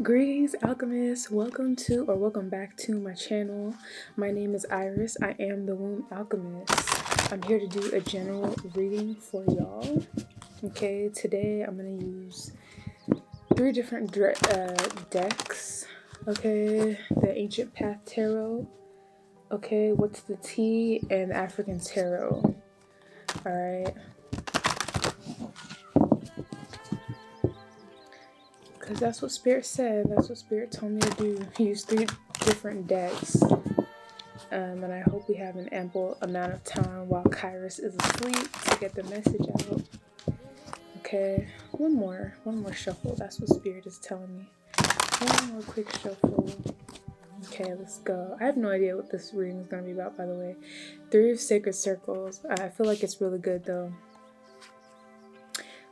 Greetings, Alchemist. Welcome back to my channel. My name is Iris. I am the Wombalkemist. I'm here to do a general reading for y'all. Okay, today I'm gonna use three different decks. Okay, the Ancient Path Tarot. Okay, What's the Tea, and the African Tarot. All right. Because that's what Spirit said. That's what Spirit told me to do. Use three different decks. And I hope we have an ample amount of time while Kairos is asleep to get the message out. Okay, one more shuffle. That's what Spirit is telling me. One more quick shuffle. Okay, let's go. I have no idea what this reading is going to be about, by the way. Three of Sacred Circles. I feel like it's really good, though.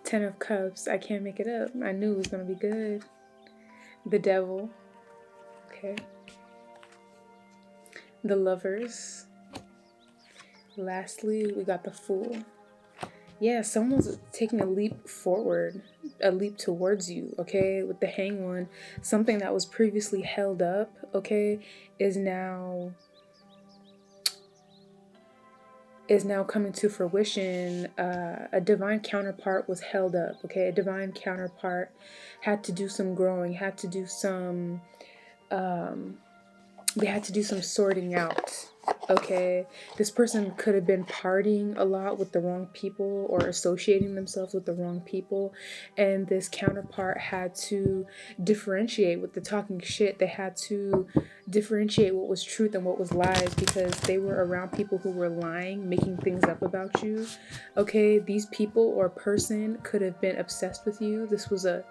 10 of Cups. I can't make it up. I knew it was going to be good. The Devil. Okay. The Lovers. Lastly, we got the Fool. Yeah, someone's taking a leap forward, a leap towards you, okay? With the Hanged One, something that was previously held up, okay, is now coming to fruition. A divine counterpart was held up, okay? A divine counterpart had to do some growing, had to do some, they had to do some sorting out, okay? This person could have been partying a lot with the wrong people or associating themselves with the wrong people, and this counterpart had to differentiate with the talking shit. They had to differentiate what was truth and what was lies, because they were around people who were lying, making things up about you, okay? These people or person could have been obsessed with you. This was a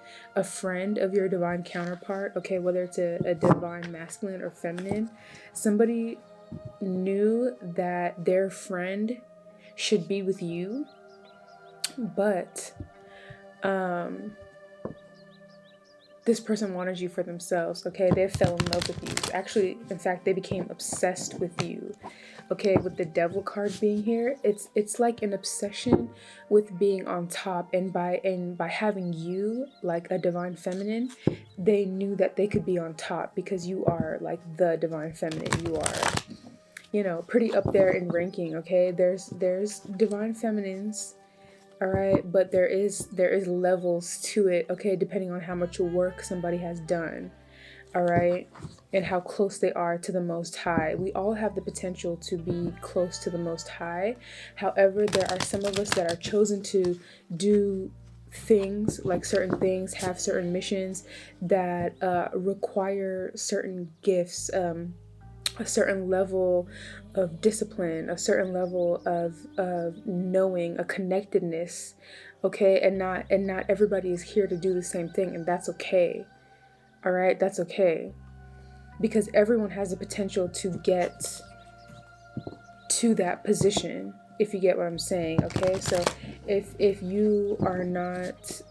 friend of your divine counterpart, okay? Whether it's a divine masculine or feminine, somebody knew that their friend should be with you, but this person wanted you for themselves, okay? They fell in love with you. Actually, in fact, they became obsessed with you, okay? With the Devil card being here, it's like an obsession with being on top, and by having you, like a divine feminine, they knew that they could be on top because you are like the divine feminine. You are, you know, pretty up there in ranking, okay? There's divine feminines, all right, but there is levels to it, okay, depending on how much work somebody has done, all right, and how close they are to the Most High. We all have the potential to be close to the Most High. However, there are some of us that are chosen to do things, like certain things, have certain missions that require certain gifts, a certain level of discipline, a certain level of knowing, a connectedness, okay? And not everybody is here to do the same thing, and that's okay. All right, that's okay, because everyone has the potential to get to that position, if you get what I'm saying, okay? So if you are not,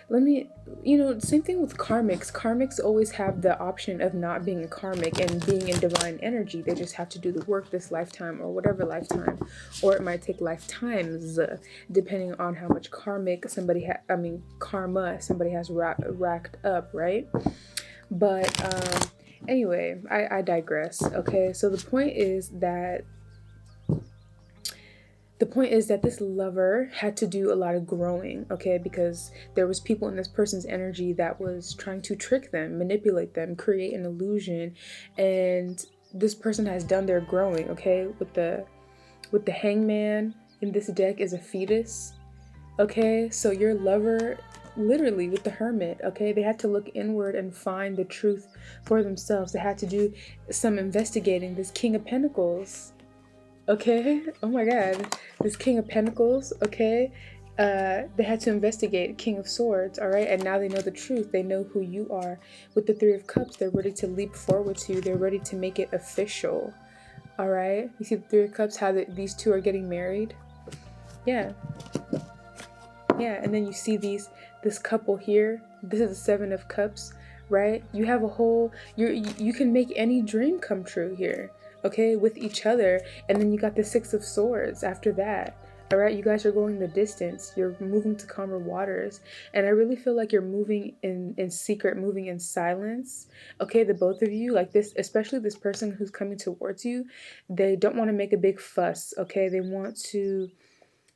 let me, you know, same thing with karmics. Karmics always have the option of not being a karmic and being in divine energy. They just have to do the work this lifetime or whatever lifetime, or it might take lifetimes, depending on how much karmic somebody karma somebody has racked up, right? But anyway, I digress, okay? So the point is that this lover had to do a lot of growing, okay? Because there was people in this person's energy that was trying to trick them, manipulate them, create an illusion, and this person has done their growing, okay? With the Hangman in this deck is a fetus, okay? So your lover, literally with the Hermit, okay, they had to look inward and find the truth for themselves. They had to do some investigating. This King of Pentacles, okay, oh my god, this King of Pentacles, okay, they had to investigate King of Swords, all right, and now they know the truth. They know who you are. With the Three of Cups, they're ready to leap forward to you. They're ready to make it official, all right? You see the Three of Cups, how these two are getting married? Yeah, and then you see this couple here. This is the Seven of Cups, right? You have a whole, you can make any dream come true here, okay, with each other. And then you got the Six of Swords after that, All right, you guys are going the distance. You're moving to calmer waters. And I really feel like you're moving in secret, moving in silence. Okay, the both of you, like this, especially this person who's coming towards you, they don't want to make a big fuss. Okay, they want to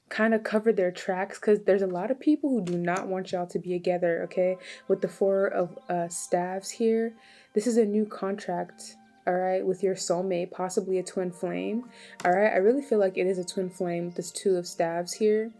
kind of cover their tracks because there's a lot of people who do not want y'all to be together. Okay, with the Four of Staves here, this is a new contract, all right, with your soulmate, possibly a twin flame. All right, I really feel like it is a twin flame with this Two of Staves here.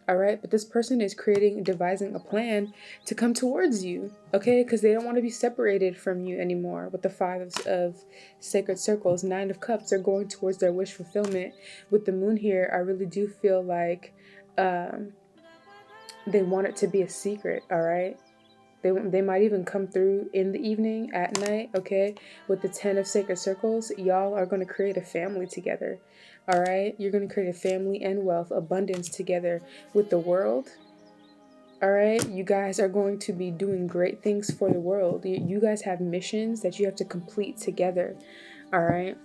All right, but this person is devising a plan to come towards you, okay, because they don't want to be separated from you anymore. With the Five of Sacred Circles, Nine of Cups, they're going towards their wish fulfillment. With the Moon here, I really do feel like they want it to be a secret, all right? They might even come through in the evening, at night, okay? With the 10 of Sacred Circles, y'all are going to create a family together, all right? You're going to create a family and wealth, abundance together with the World, all right? You guys are going to be doing great things for the world. You guys have missions that you have to complete together, all right?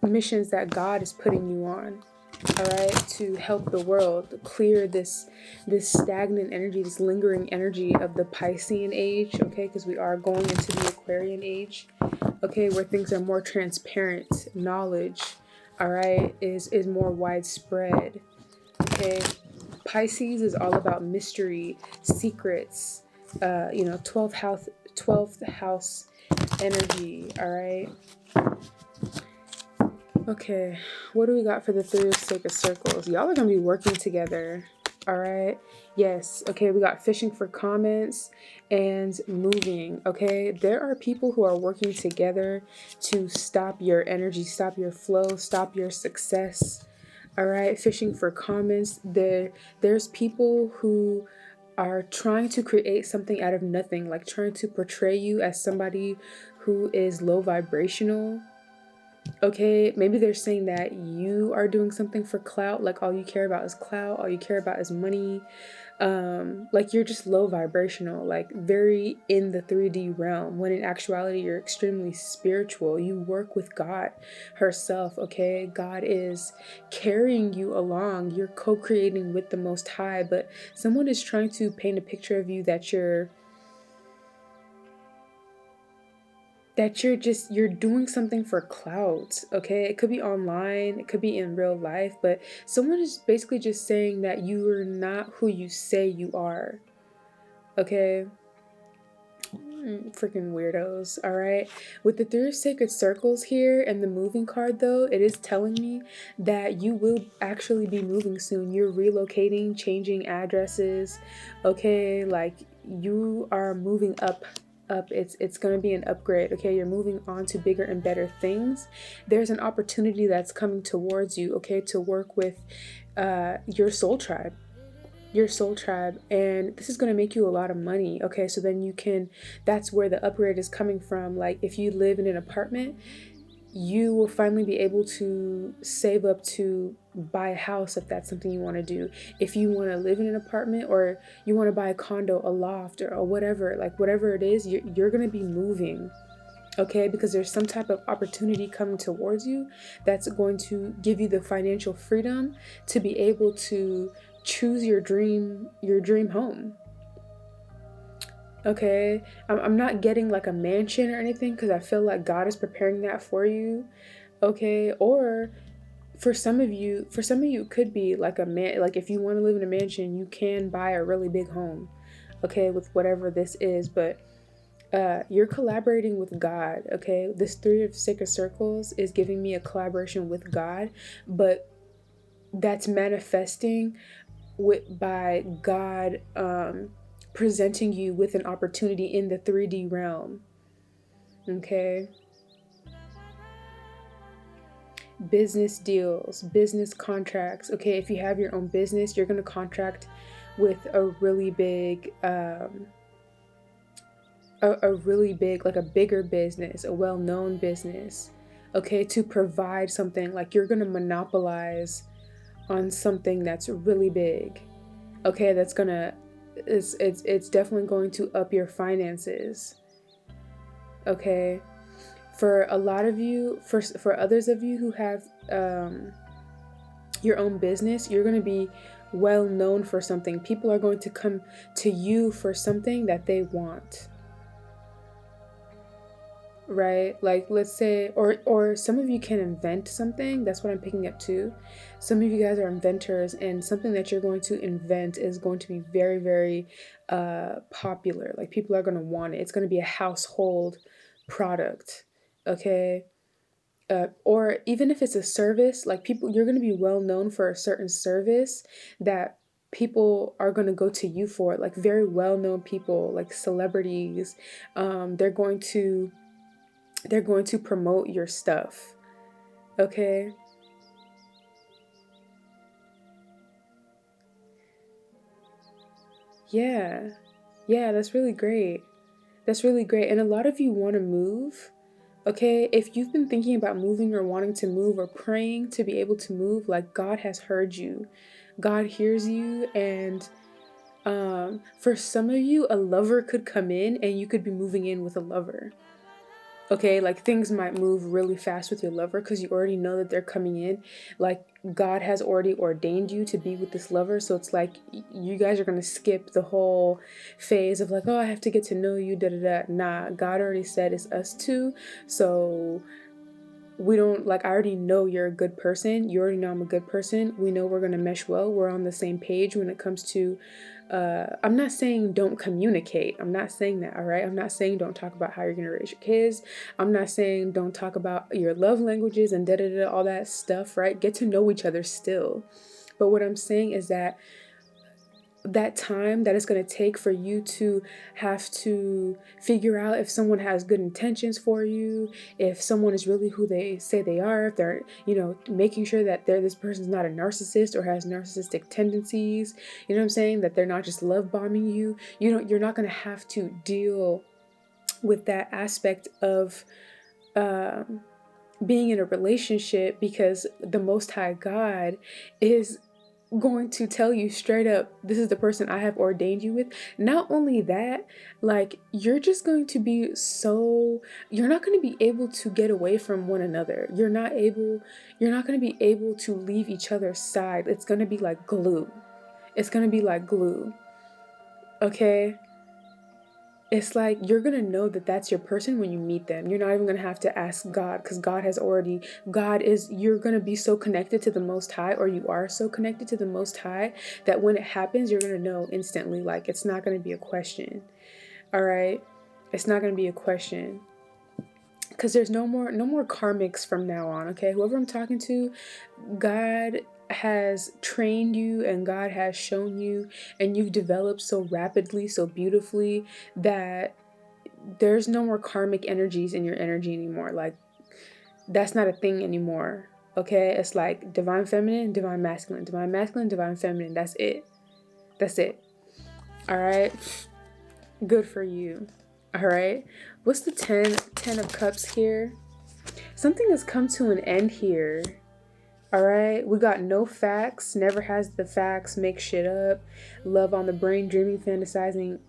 Missions that God is putting you on, all right, to help the world clear this stagnant energy, this lingering energy of the Piscean age, okay, because we are going into the Aquarian age, okay, where things are more transparent, knowledge, all right, is more widespread, okay. Pisces is all about mystery, secrets, 12th house energy, all right. Okay, what do we got for the Three of Sacred Circles? Y'all are going to be working together, all right? Yes, okay, we got fishing for comments and moving, okay? There are people who are working together to stop your energy, stop your flow, stop your success, all right? Fishing for comments. There's people who are trying to create something out of nothing, like trying to portray you as somebody who is low vibrational. Okay, maybe they're saying that you are doing something for clout, like all you care about is clout, all you care about is money, like you're just low vibrational, like very in the 3D realm, when in actuality you're extremely spiritual. You work with God herself, okay? God is carrying you along. You're co-creating with the Most High, but someone is trying to paint a picture of you that you're doing something for clout, okay? It could be online, it could be in real life, but someone is basically just saying that you are not who you say you are, okay? Freaking weirdos, all right? With the Three of Sacred Circles here and the moving card, though, it is telling me that you will actually be moving soon. You're relocating, changing addresses, okay? Like you are moving up. It's going to be an upgrade, okay? You're moving on to bigger and better things. There's an opportunity that's coming towards you, okay, to work with your soul tribe, and this is going to make you a lot of money, okay? So then that's where the upgrade is coming from. Like if you live in an apartment, you will finally be able to save up to buy a house if that's something you want to do. If you want to live in an apartment, or you want to buy a condo, a loft, or whatever, like whatever it is, you're going to be moving, okay? Because there's some type of opportunity coming towards you that's going to give you the financial freedom to be able to choose your dream home. Okay, I'm not getting like a mansion or anything, because I feel like God is preparing that for you, okay? Or for some of you it could be like like if you want to live in a mansion, you can buy a really big home, okay, with whatever this is. But you're collaborating with God, okay? This Three of Sacred Circles is giving me a collaboration with God, but that's manifesting by God presenting you with an opportunity in the 3D realm, okay? Business deals, business contracts, okay? If you have your own business, you're going to contract with a really big, a really big, like a bigger business, a well-known business, okay? To provide something, like you're going to monopolize on something that's really big, okay? That's gonna, it's definitely going to up your finances, okay? For a lot of you, for others of you who have your own business, you're going to be well known for something. People are going to come to you for something that they want. Right? Like, let's say, or some of you can invent something. That's what I'm picking up too. Some of you guys are inventors, and something that you're going to invent is going to be very, very popular. Like, people are going to want it. It's going to be a household product. Okay. Or even if it's a service, like, people, you're going to be well known for a certain service that people are going to go to you for. Like, very well known people, like celebrities. They're going to promote your stuff. Okay. Yeah. Yeah, that's really great. That's really great. And a lot of you want to move. Okay. If you've been thinking about moving or wanting to move or praying to be able to move, like, God has heard you. God hears you. And for some of you, a lover could come in and you could be moving in with a lover. Okay, like, things might move really fast with your lover because you already know that they're coming in. Like, God has already ordained you to be with this lover. So it's like you guys are going to skip the whole phase of like, oh, I have to get to know you, da da da. Nah, God already said it's us two. So we don't, like, I already know you're a good person. You already know I'm a good person. We know we're going to mesh well. We're on the same page when it comes to I'm not saying don't communicate. I'm not saying that, all right? I'm not saying don't talk about how you're going to raise your kids. I'm not saying don't talk about your love languages and da da da, all that stuff, right? Get to know each other still. But what I'm saying is that time that it's going to take for you to have to figure out if someone has good intentions for you, if someone is really who they say they are, if they're, making sure that this person's not a narcissist or has narcissistic tendencies, you know what I'm saying, that they're not just love bombing you. You're not going to have to deal with that aspect of being in a relationship, because the Most High God is going to tell you straight up, this is the person I have ordained you with. Not only that, like, you're just going to be you're not going to be able to get away from one another. You're not going to be able to leave each other's side. It's going to be like glue. It's going to be like glue. Okay? It's like you're going to know that that's your person when you meet them. You're not even going to have to ask God, because you're going to be so connected to the Most High, or you are so connected to the Most High, that when it happens, you're going to know instantly. Like, it's not going to be a question. All right? It's not going to be a question. Because there's no more karmics from now on, okay? Whoever I'm talking to, God has trained you and God has shown you, and you've developed so rapidly, so beautifully, that there's no more karmic energies in your energy anymore. Like, that's not a thing anymore, okay? It's like divine feminine, divine masculine, divine masculine, divine feminine. That's it. All right? Good for you. All right? What's the 10 of cups here? Something has come to an end here. All right, we got no facts, never has the facts, make shit up, love on the brain, dreaming, fantasizing,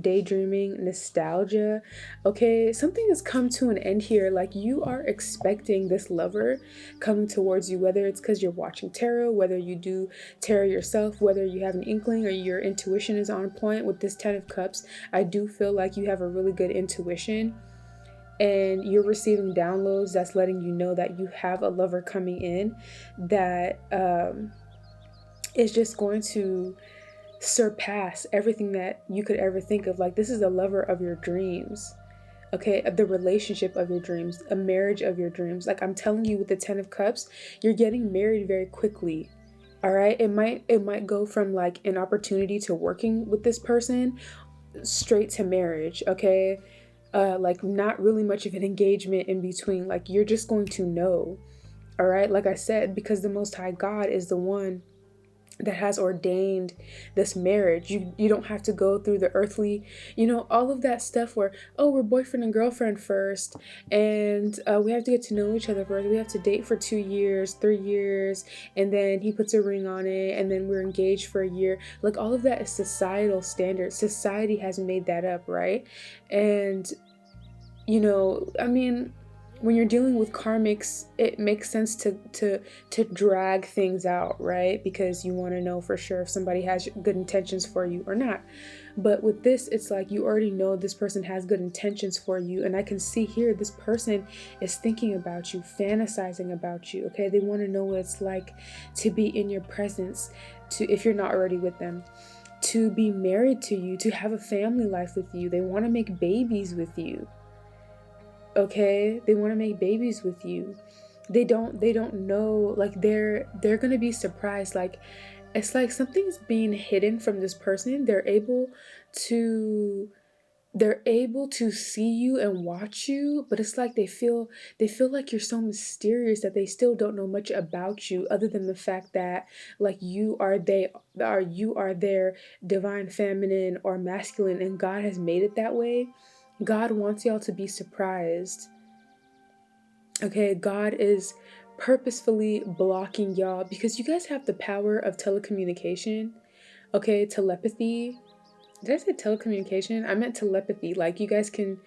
daydreaming, nostalgia. Okay, something has come to an end here. Like, you are expecting this lover coming towards you, whether it's because you're watching tarot, whether you do tarot yourself, whether you have an inkling or your intuition is on point. With this 10 of cups, I do feel like you have a really good intuition, and you're receiving downloads that's letting you know that you have a lover coming in that is just going to surpass everything that you could ever think of. Like, this is the lover of your dreams, okay? The relationship of your dreams, a marriage of your dreams. Like, I'm telling you, with the 10 of cups, you're getting married very quickly. All right, it might go from like an opportunity to working with this person straight to marriage, okay? Like, not really much of an engagement in between. Like, you're just going to know, all right? Like I said, because the Most High God is the one that has ordained this marriage. You don't have to go through the earthly, all of that stuff where, oh, we're boyfriend and girlfriend first, and we have to get to know each other first. We have to date for 2 years, 3 years, and then he puts a ring on it, and then we're engaged for a year. Like, all of that is societal standards. Society has made that up, right? And I mean, when you're dealing with karmics, it makes sense to drag things out, right? Because you want to know for sure if somebody has good intentions for you or not. But with this, it's like you already know this person has good intentions for you. And I can see here this person is thinking about you, fantasizing about you, okay? They want to know what it's like to be in your presence, to, if you're not already with them, to be married to you, to have a family life with you. They want to make babies with you. Okay, they want to make babies with you. They don't know, like they're gonna be surprised. Like it's like something's being hidden from this person. They're able to see you and watch you, but it's like they feel like you're so mysterious that they still don't know much about you, other than the fact that like you are their divine feminine or masculine, and God has made it that way. God wants y'all to be surprised. Okay, God is purposefully blocking y'all because you guys have the power of telecommunication. Okay, telepathy. Did I say telecommunication? I meant telepathy. Like you guys can,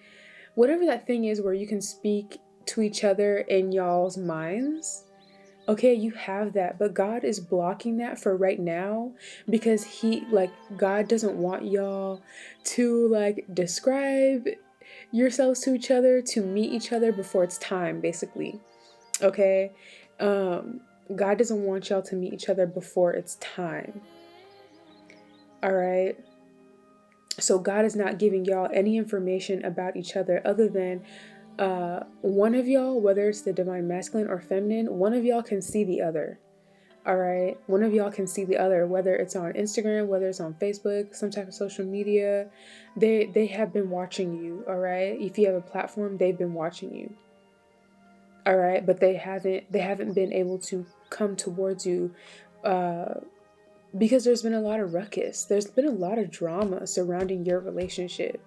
whatever that thing is where you can speak to each other in y'all's minds. Okay, you have that, but God is blocking that for right now because God doesn't want y'all to like describe yourselves to each other, to meet each other before it's time, basically. Okay, God doesn't want y'all to meet each other before it's time. All right, so God is not giving y'all any information about each other other than one of y'all, whether it's the divine masculine or feminine, one of y'all can see the other. All right, one of y'all can see the other, whether it's on Instagram, whether it's on Facebook, some type of social media. They have been watching you. All right, if you have a platform, they've been watching you. All right, but they haven't been able to come towards you because there's been a lot of ruckus. There's been a lot of drama surrounding your relationship,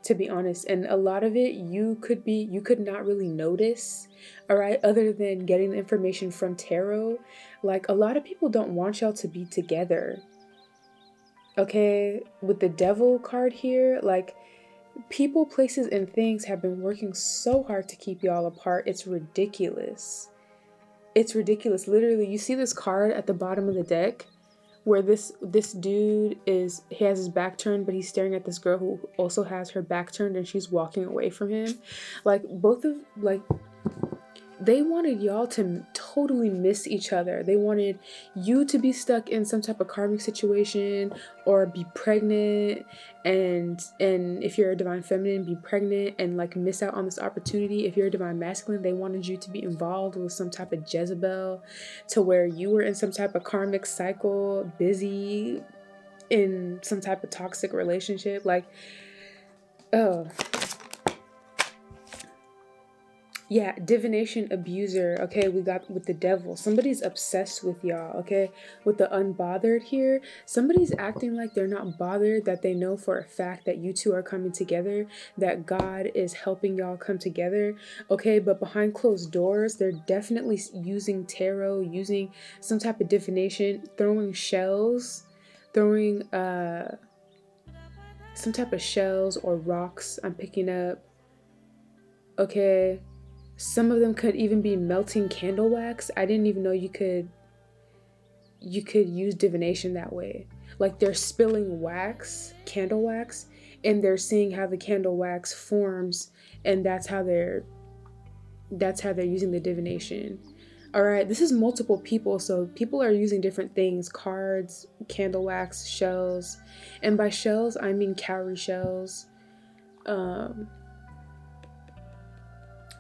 to be honest, and a lot of it you could not really notice, all right, other than getting the information from tarot. Like a lot of people don't want y'all to be together. Okay, with the devil card here, like people, places, and things have been working so hard to keep y'all apart. It's ridiculous. It's ridiculous. Literally, you see this card at the bottom of the deck where this dude he has his back turned, but he's staring at this girl who also has her back turned and she's walking away from him. Like they wanted y'all to totally miss each other. They wanted you to be stuck in some type of karmic situation or be pregnant, and if you're a divine feminine, be pregnant and like miss out on this opportunity. If you're a divine masculine, they wanted you to be involved with some type of Jezebel, to where you were in some type of karmic cycle, busy in some type of toxic relationship. Like, oh yeah, divination abuser. Okay, we got with the devil. Somebody's obsessed with y'all. Okay, with the unbothered here, somebody's acting like they're not bothered, that they know for a fact that you two are coming together, that God is helping y'all come together. Okay, but behind closed doors, they're definitely using tarot, using some type of divination, throwing shells, throwing some type of shells or rocks I'm picking up. Okay, some of them could even be melting candle wax. I didn't even know you could use divination that way. Like they're spilling wax, candle wax, and they're seeing how the candle wax forms, and that's how they're using the divination. All right, this is multiple people, so people are using different things: cards, candle wax, shells, and by shells I mean cowrie shells.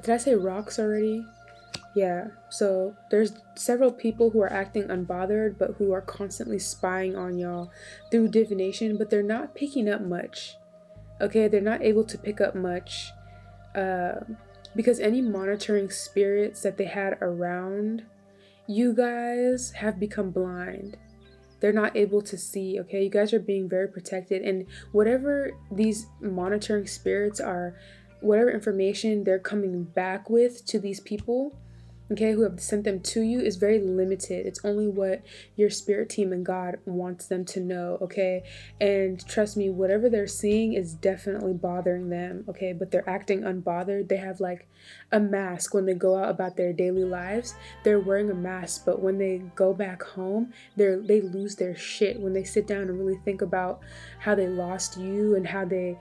Did I say rocks already? Yeah, so there's several people who are acting unbothered, but who are constantly spying on y'all through divination, but they're not picking up much. Okay, they're not able to pick up much because any monitoring spirits that they had around you guys have become blind. They're not able to see. Okay, you guys are being very protected, and whatever these monitoring spirits are, whatever information they're coming back with to these people, okay, who have sent them to you is very limited. It's only what your spirit team and God wants them to know, okay? And trust me, whatever they're seeing is definitely bothering them, okay? But they're acting unbothered. They have like a mask when they go out about their daily lives. They're wearing a mask, but when they go back home, they lose their shit when they sit down and really think about how they lost you and how they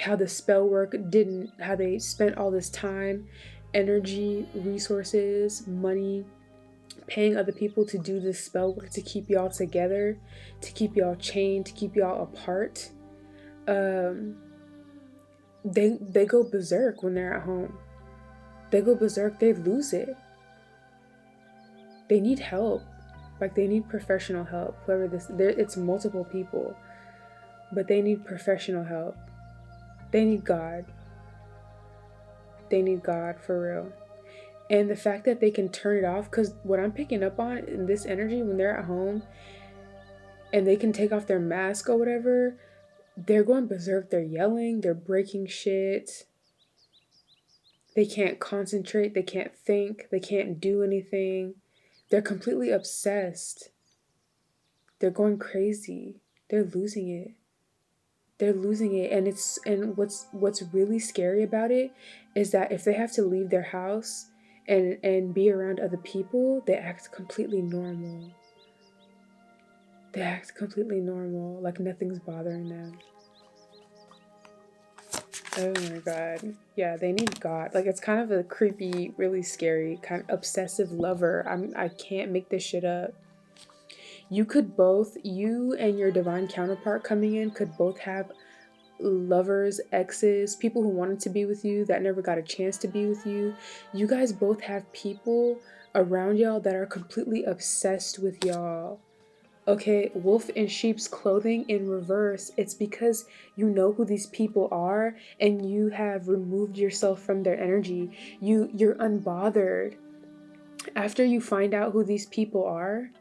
how the spell work didn't, how they spent all this time, energy, resources, money, paying other people to do this spell work to keep y'all together, to keep y'all chained, to keep y'all apart. They go berserk when they're at home. They go berserk, they lose it. They need help. Like, they need professional help. Whoever this, it's multiple people, but they need professional help. They need God. They need God for real. And the fact that they can turn it off, because what I'm picking up on in this energy, when they're at home and they can take off their mask or whatever, they're going berserk. They're yelling, they're breaking shit. They can't concentrate, they can't think, they can't do anything. They're completely obsessed. They're going crazy. They're losing it. They're losing it. And what's really scary about it is that if they have to leave their house and be around other people, they act completely normal. They act completely normal, like nothing's bothering them. Oh my God. Yeah, they need God. Like, it's kind of a creepy, really scary, kind of obsessive lover. I can't make this shit up. You could both, you and your divine counterpart coming in could both have lovers, exes, people who wanted to be with you that never got a chance to be with you. You guys both have people around y'all that are completely obsessed with y'all. Okay, wolf in sheep's clothing in reverse. It's because you know who these people are and you have removed yourself from their energy. You're unbothered. After you find out who these people are,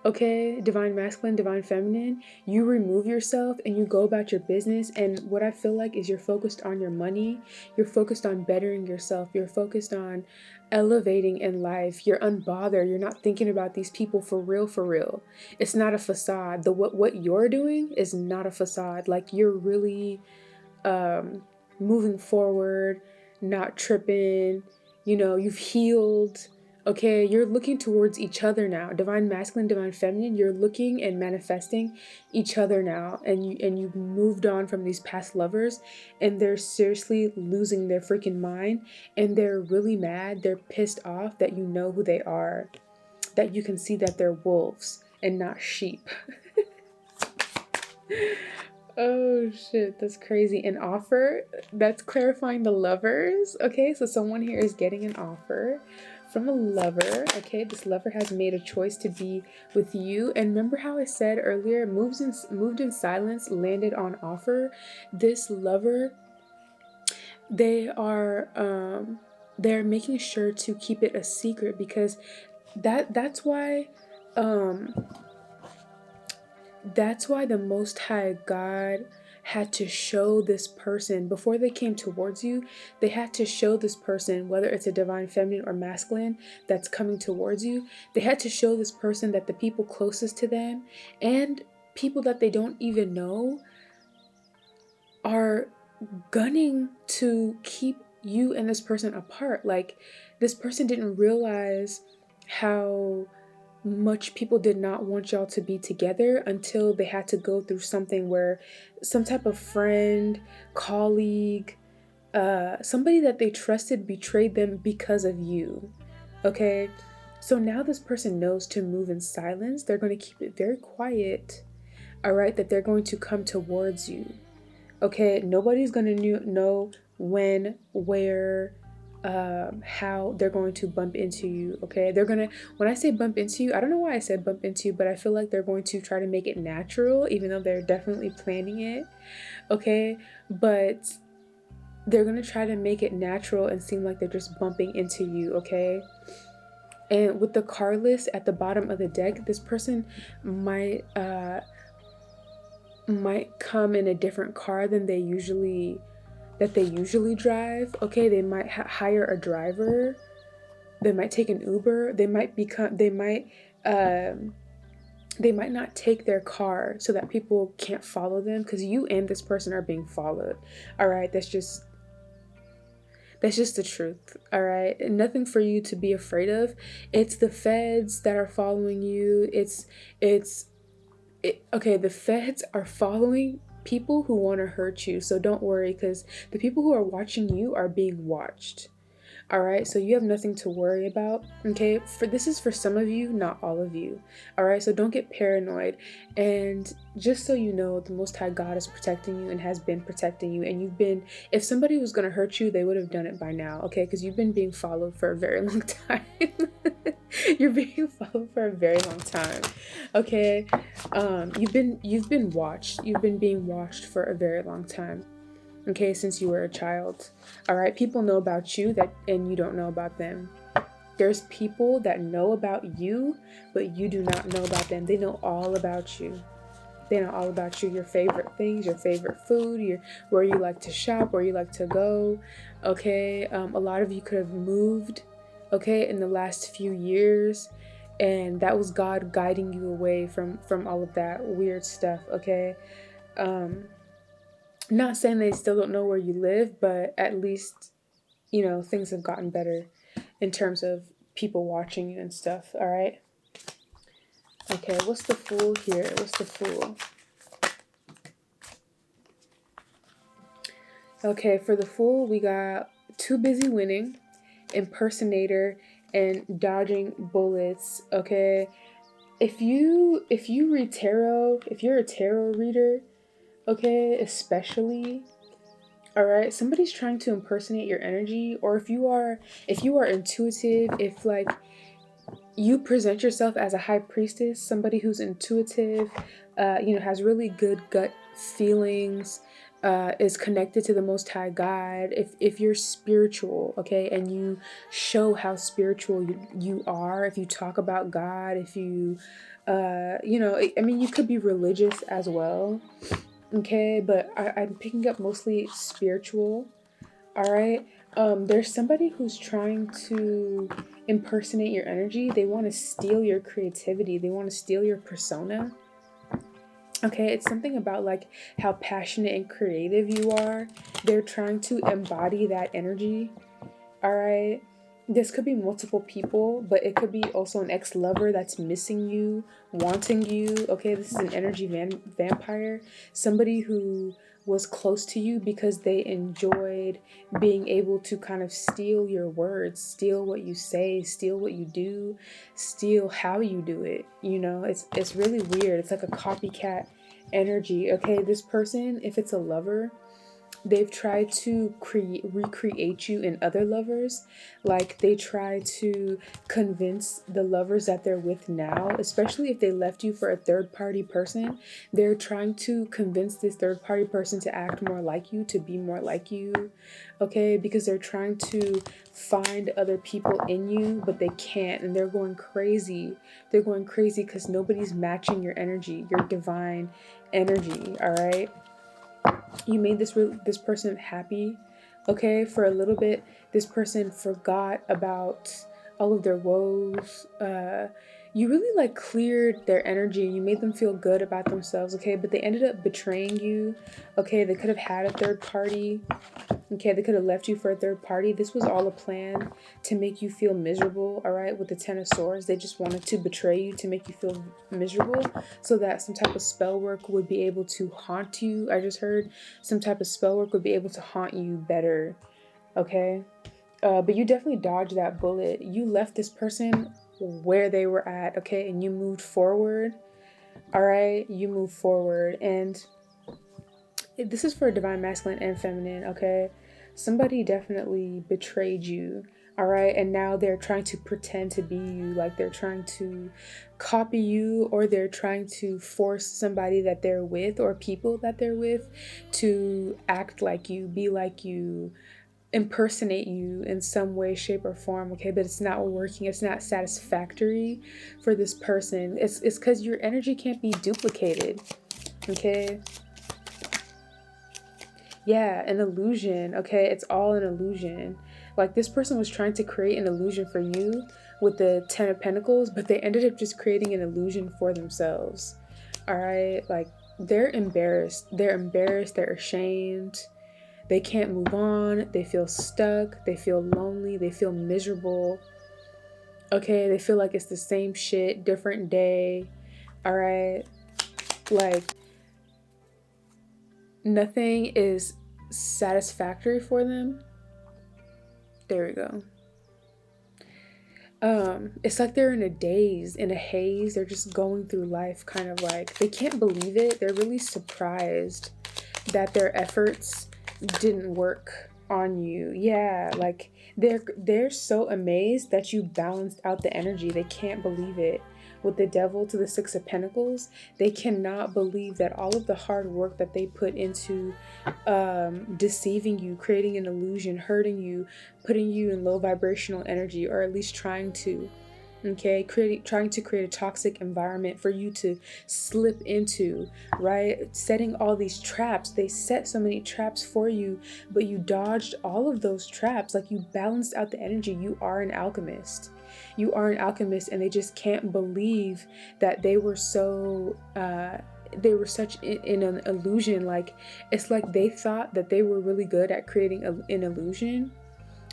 okay, divine masculine, divine feminine, you remove yourself and you go about your business. And what I feel like is you're focused on your money, you're focused on bettering yourself, you're focused on elevating in life, you're unbothered, you're not thinking about these people for real, for real. It's not a facade. What you're doing is not a facade. Like, you're really moving forward, not tripping, you've healed. Okay, you're looking towards each other now. Divine masculine, divine feminine, you're looking and manifesting each other now. And you've moved on from these past lovers, and they're seriously losing their freaking mind. And they're really mad. They're pissed off that you know who they are. That you can see that they're wolves and not sheep. Oh shit, that's crazy. An offer, that's clarifying the lovers. Okay, so someone here is getting an offer from a lover. Okay, this lover has made a choice to be with you. And remember how I said earlier, moved in silence, landed on offer. This lover, they're making sure to keep it a secret, because that's why the Most High God had to show this person before they came towards you. They had to show this person, whether it's a divine feminine or masculine that's coming towards you, they had to show this person that the people closest to them and people that they don't even know are gunning to keep you and this person apart. Like, this person didn't realize how much people did not want y'all to be together until they had to go through something where some type of friend, colleague, somebody that they trusted betrayed them because of you. Okay, so now this person knows to move in silence. They're going to keep it very quiet. All right, that they're going to come towards you. Okay, nobody's going to know when, where, how they're going to bump into you. Okay, when I say bump into you, I don't know why I said bump into you, but I feel like they're going to try to make it natural, even though they're definitely planning it. Okay, but they're going to try to make it natural and seem like they're just bumping into you. Okay, and with the car list at the bottom of the deck, this person might come in a different car than they usually drive. Okay, they might hire a driver. They might take an Uber. They might not take their car so that people can't follow them, because you and this person are being followed. All right, that's just the truth. All right, and nothing for you to be afraid of. It's the feds that are following you. Okay, the feds are following people who want to hurt you, so don't worry, because the people who are watching you are being watched. All right, so you have nothing to worry about. Okay, this is for some of you, not all of you. All right, so don't get paranoid. And just so you know, the Most High God is protecting you and has been protecting you. And if somebody was going to hurt you, they would have done it by now. Okay, because you've been being followed for a very long time. You're being followed for a very long time. Okay, you've been watched. You've been being watched for a very long time. Okay, since you were a child. All right, people know about you and you don't know about them. There's people that know about you, but you do not know about them. They know all about you. They know all about you, your favorite things, your favorite food, where you like to shop, where you like to go. Okay, a lot of you could have moved, okay, in the last few years, and that was God guiding you away from all of that weird stuff. Okay, not saying they still don't know where you live, but at least, things have gotten better in terms of people watching you and stuff. All right. Okay, what's the Fool here? What's the Fool? Okay, for the Fool, we got too busy winning, impersonator, and dodging bullets. Okay, if you read tarot, if you're a tarot reader, okay, especially, all right, somebody's trying to impersonate your energy. Or if you are intuitive, if like you present yourself as a high priestess, somebody who's intuitive, has really good gut feelings, is connected to the Most High God. If you're spiritual, okay, and you show how spiritual you are, if you talk about God, if you, you could be religious as well. Okay, but I'm picking up mostly spiritual. All right. There's somebody who's trying to impersonate your energy. They want to steal your creativity. They want to steal your persona. Okay, it's something about like how passionate and creative you are. They're trying to embody that energy. All right. This could be multiple people, but it could be also an ex-lover that's missing you, wanting you. Okay, this is an energy vampire. Somebody who was close to you because they enjoyed being able to kind of steal your words, steal what you say, steal what you do, steal how you do it. It's really weird. It's like a copycat energy. Okay, this person, if it's a lover, they've tried to recreate you in other lovers. Like they try to convince the lovers that they're with now, especially if they left you for a third party person, they're trying to convince this third party person to act more like you, to be more like you. Okay, because they're trying to find other people in you, but they can't, and they're going crazy. They're going crazy because nobody's matching your energy, your divine energy. All right, you made this person happy, okay, for a little bit. This person forgot about all of their woes. You really like cleared their energy. You made them feel good about themselves, okay, but they ended up betraying you. Okay, they could have had a third party. Okay, they could have left you for a third party. This was all a plan to make you feel miserable, all right, with the Ten of Swords. They just wanted to betray you to make you feel miserable so that some type of spell work would be able to haunt you. I just heard some type of spell work would be able to haunt you better, okay? But you definitely dodged that bullet. You left this person where they were at, okay, and you moved forward, all right? You moved forward, and this is for divine masculine and feminine, okay? Somebody definitely betrayed you, all right? And now they're trying to pretend to be you, like they're trying to copy you, or they're trying to force somebody that they're with or people that they're with to act like you, be like you, impersonate you in some way, shape, or form, okay? But it's not working. It's not satisfactory for this person. It's because your energy can't be duplicated, okay? Yeah, an illusion, okay? It's all an illusion. Like, this person was trying to create an illusion for you with the 10 of Pentacles, but they ended up just creating an illusion for themselves. All right, like, they're embarrassed. They're ashamed. They can't move on. They feel stuck. They feel lonely. They feel miserable. Okay, they feel like it's the same shit, different day. All right, like, nothing is satisfactory for them. There we go. It's like they're in a daze, in a haze. They're just going through life, kind of like, they can't believe it. They're really surprised that their efforts didn't work on you. Yeah, like, they're so amazed that you balanced out the energy. They can't believe it. With the Devil to the 6 of Pentacles, they cannot believe that all of the hard work that they put into deceiving you, creating an illusion, hurting you, putting you in low vibrational energy, or at least trying to, okay, trying to create a toxic environment for you to slip into, right? Setting all these traps. They set so many traps for you, but you dodged all of those traps. Like, you balanced out the energy. You are an alchemist. You are an alchemist, and they just can't believe that they were so they were such in an illusion. Like, it's like they thought that they were really good at creating an illusion.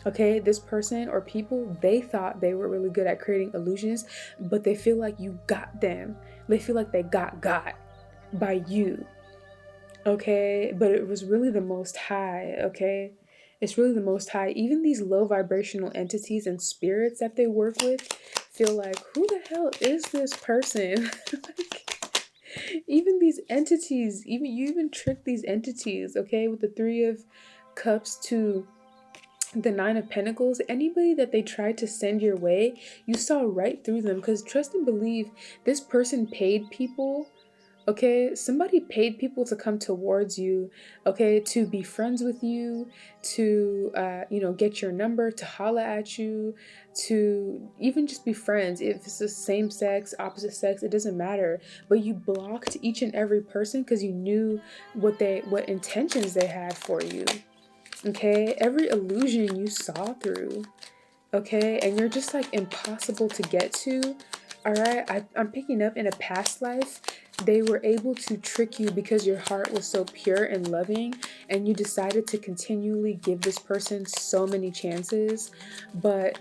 Okay, this person or people, they thought they were really good at creating illusions, but they feel like you got them. They feel like they got by you. Okay, but it was really the Most High. Okay, it's really the Most High. Even these low vibrational entities and spirits that they work with feel like, who the hell is this person? Like, even these entities, you even trick these entities, okay, with the 3 of Cups to the 9 of Pentacles. Anybody that they tried to send your way, you saw right through them, because trust and believe, this person paid people. Okay, somebody paid people to come towards you, okay, to be friends with you, to, get your number, to holla at you, to even just be friends. If it's the same sex, opposite sex, it doesn't matter. But you blocked each and every person because you knew what intentions they had for you. Okay, every illusion you saw through. Okay, and you're just like impossible to get to. All right, I'm picking up in a past life, they were able to trick you because your heart was so pure and loving, and you decided to continually give this person so many chances. But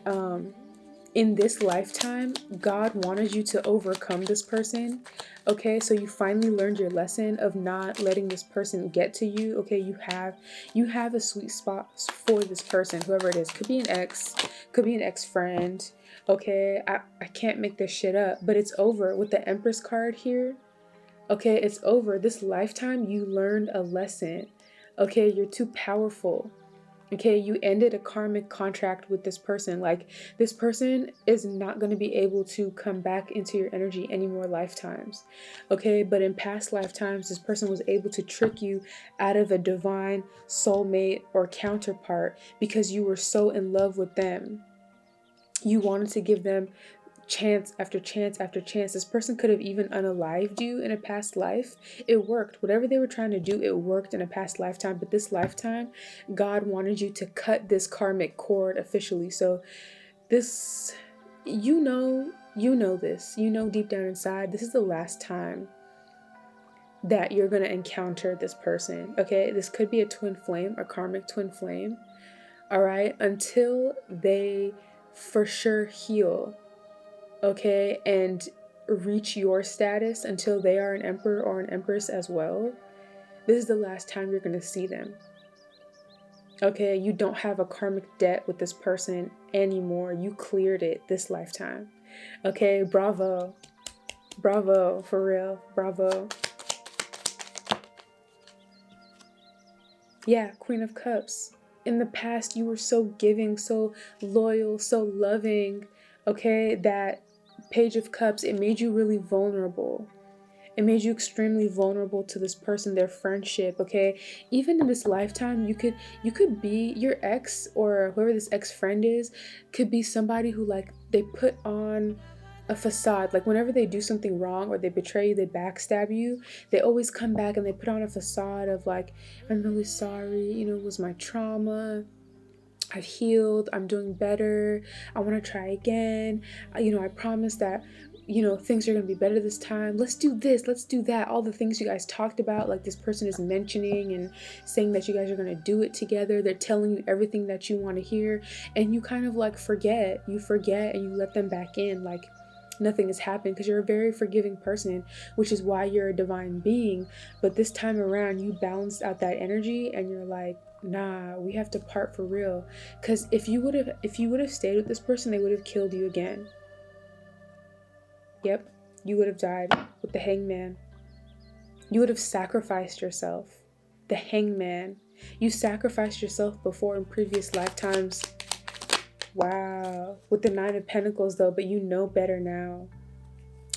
in this lifetime, God wanted you to overcome this person. Okay, so you finally learned your lesson of not letting this person get to you. Okay, you have a sweet spot for this person, whoever it is. Could be an ex, could be an ex-friend. Okay, I can't make this shit up, but it's over with the Empress card here. Okay, it's over. This lifetime, you learned a lesson. Okay, you're too powerful. Okay, you ended a karmic contract with this person. Like, this person is not going to be able to come back into your energy any more lifetimes. Okay, but in past lifetimes, this person was able to trick you out of a divine soulmate or counterpart because you were so in love with them. You wanted to give them chance after chance after chance. This person could have even unalived you in a past life. It worked. Whatever they were trying to do, it worked in a past lifetime. But this lifetime, God wanted you to cut this karmic cord officially. So this, you know this. You know deep down inside, this is the last time that you're going to encounter this person. Okay, this could be a twin flame, a karmic twin flame. All right, until they for sure heal. Okay, and reach your status until they are an emperor or an empress as well. This is the last time you're going to see them. Okay, you don't have a karmic debt with this person anymore. You cleared it this lifetime. Okay, bravo. Bravo, for real. Bravo. Yeah, Queen of Cups. In the past, you were so giving, so loyal, so loving. Okay, that Page of Cups, it made you really vulnerable. It made you extremely vulnerable to this person, their friendship. Okay, even in this lifetime, you could be your ex, or whoever this ex-friend is, could be somebody who, like, they put on a facade. Like, whenever they do something wrong or they betray you, they backstab you, they always come back and they put on a facade of like, I'm really sorry, it was my trauma. I've healed, I'm doing better, I want to try again. I promise that, things are going to be better this time. Let's do this, let's do that. All the things you guys talked about, like this person is mentioning and saying that you guys are going to do it together. They're telling you everything that you want to hear, and you kind of like forget. You forget and you let them back in like nothing has happened, because you're a very forgiving person, which is why you're a divine being. But this time around, you balanced out that energy and you're like, nah, we have to part for real. Because if you would have stayed with this person, they would have killed you again. Yep, you would have died with the hangman. You would have sacrificed yourself. The hangman. You sacrificed yourself before in previous lifetimes. Wow. With the 9 of Pentacles though, but you know better now.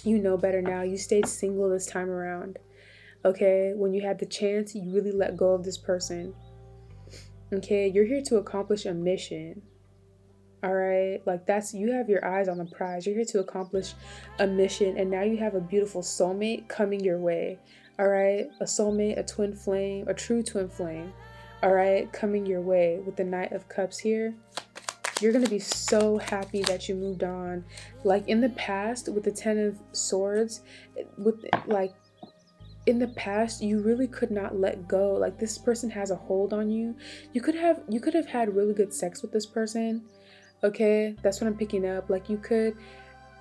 You know better now. You stayed single this time around. Okay? When you had the chance, you really let go of this person. Okay? You're here to accomplish a mission. Alright? Like you have your eyes on the prize. You're here to accomplish a mission, and now you have a beautiful soulmate coming your way. Alright? A soulmate, a twin flame, a true twin flame. Alright? Coming your way with the Knight of Cups here. You're going to be so happy that you moved on. Like in the past with the 10 of Swords, in the past, you really could not let go. Like this person has a hold on you. You could have had really good sex with this person. Okay, that's what I'm picking up. Like you could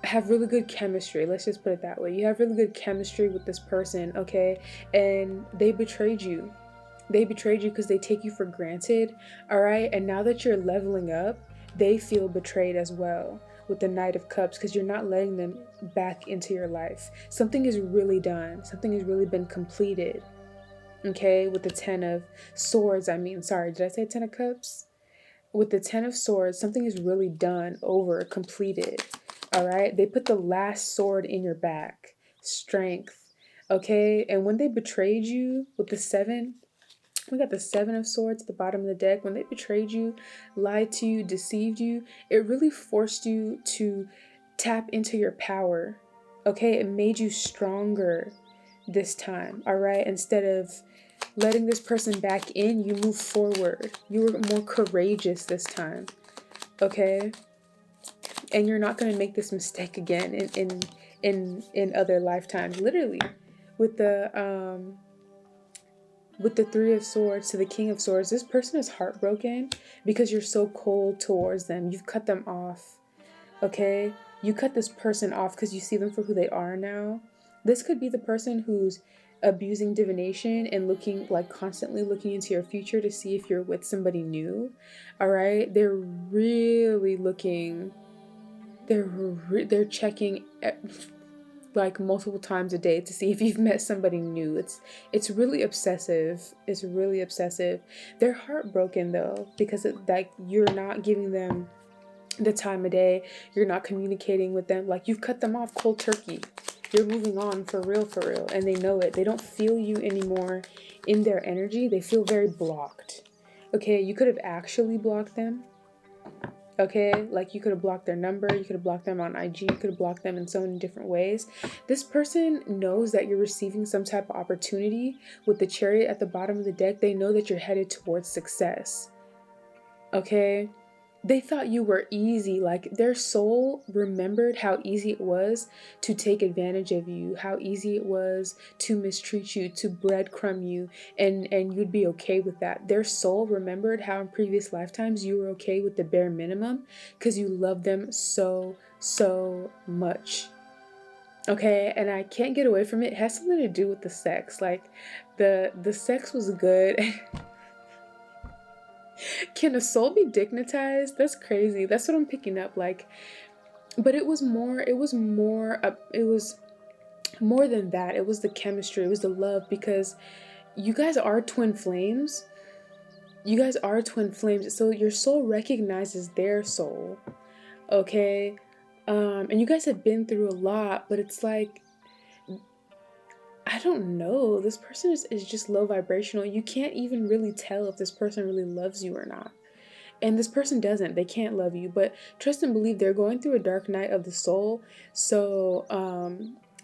have really good chemistry. Let's just put it that way. You have really good chemistry with this person, okay? And they betrayed you. They betrayed you because they take you for granted, all right? And now that you're leveling up, they feel betrayed as well with the Knight of Cups, because you're not letting them back into your life. Something is really done. Something has really been completed, okay? With the 10 of Swords, sorry, did I say 10 of Cups? With the 10 of Swords, something is really done, over, completed, all right? They put the last sword in your back, strength, okay? And when they betrayed you with the 7, we got the 7 of Swords at the bottom of the deck. When they betrayed you, lied to you, deceived you, it really forced you to tap into your power, okay? It made you stronger this time, all right? Instead of letting this person back in, you move forward. You were more courageous this time, okay? And you're not going to make this mistake again in other lifetimes. Literally, with the 3 of Swords to the King of Swords, this person is heartbroken because you're so cold towards them. You've cut them off, okay? You cut this person off because you see them for who they are now. This could be the person who's abusing divination and constantly looking into your future to see if you're with somebody new, all right? They're really looking, they're checking like multiple times a day to see if you've met somebody new. It's really obsessive. It's really obsessive. They're heartbroken though, because you're not giving them the time of day. You're not communicating with them. Like you've cut them off cold turkey. You're moving on for real, and they know it. They don't feel you anymore in their energy. They feel very blocked. Okay, you could have actually blocked them. Okay, like you could have blocked their number, you could have blocked them on IG, you could have blocked them in so many different ways. This person knows that you're receiving some type of opportunity. With the Chariot at the bottom of the deck, they know that you're headed towards success. Okay, they thought you were easy. Like their soul remembered how easy it was to take advantage of you, how easy it was to mistreat you, to breadcrumb you, and you'd be okay with that. Their soul remembered how in previous lifetimes you were okay with the bare minimum because you love them so much. Okay, and I can't get away from it. It has something to do with the sex. Like the sex was good. Can a soul be dignitized? That's crazy. That's what I'm picking up. Like, but it was more than that. It was the chemistry. It was the love, because you guys are twin flames. You guys are twin flames. So your soul recognizes their soul. Okay. And you guys have been through a lot, but it's like, I don't know. This person is just low vibrational. You can't even really tell if this person really loves you or not. And this person doesn't. They can't love you. But trust and believe they're going through a dark night of the soul. So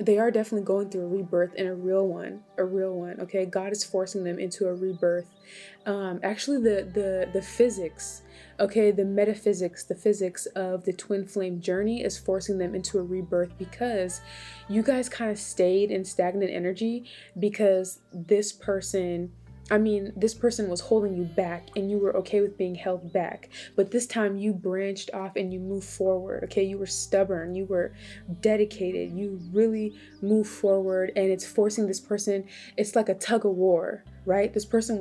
they are definitely going through a rebirth, and a real one. Okay, God is forcing them into a rebirth. Actually, the physics, okay, the metaphysics, the physics of the twin flame journey is forcing them into a rebirth, because you guys kind of stayed in stagnant energy, because this person was holding you back, and you were okay with being held back. But this time you branched off and you moved forward. Okay, you were stubborn, you were dedicated, you really moved forward, and it's forcing this person. It's like a tug of war, right? This person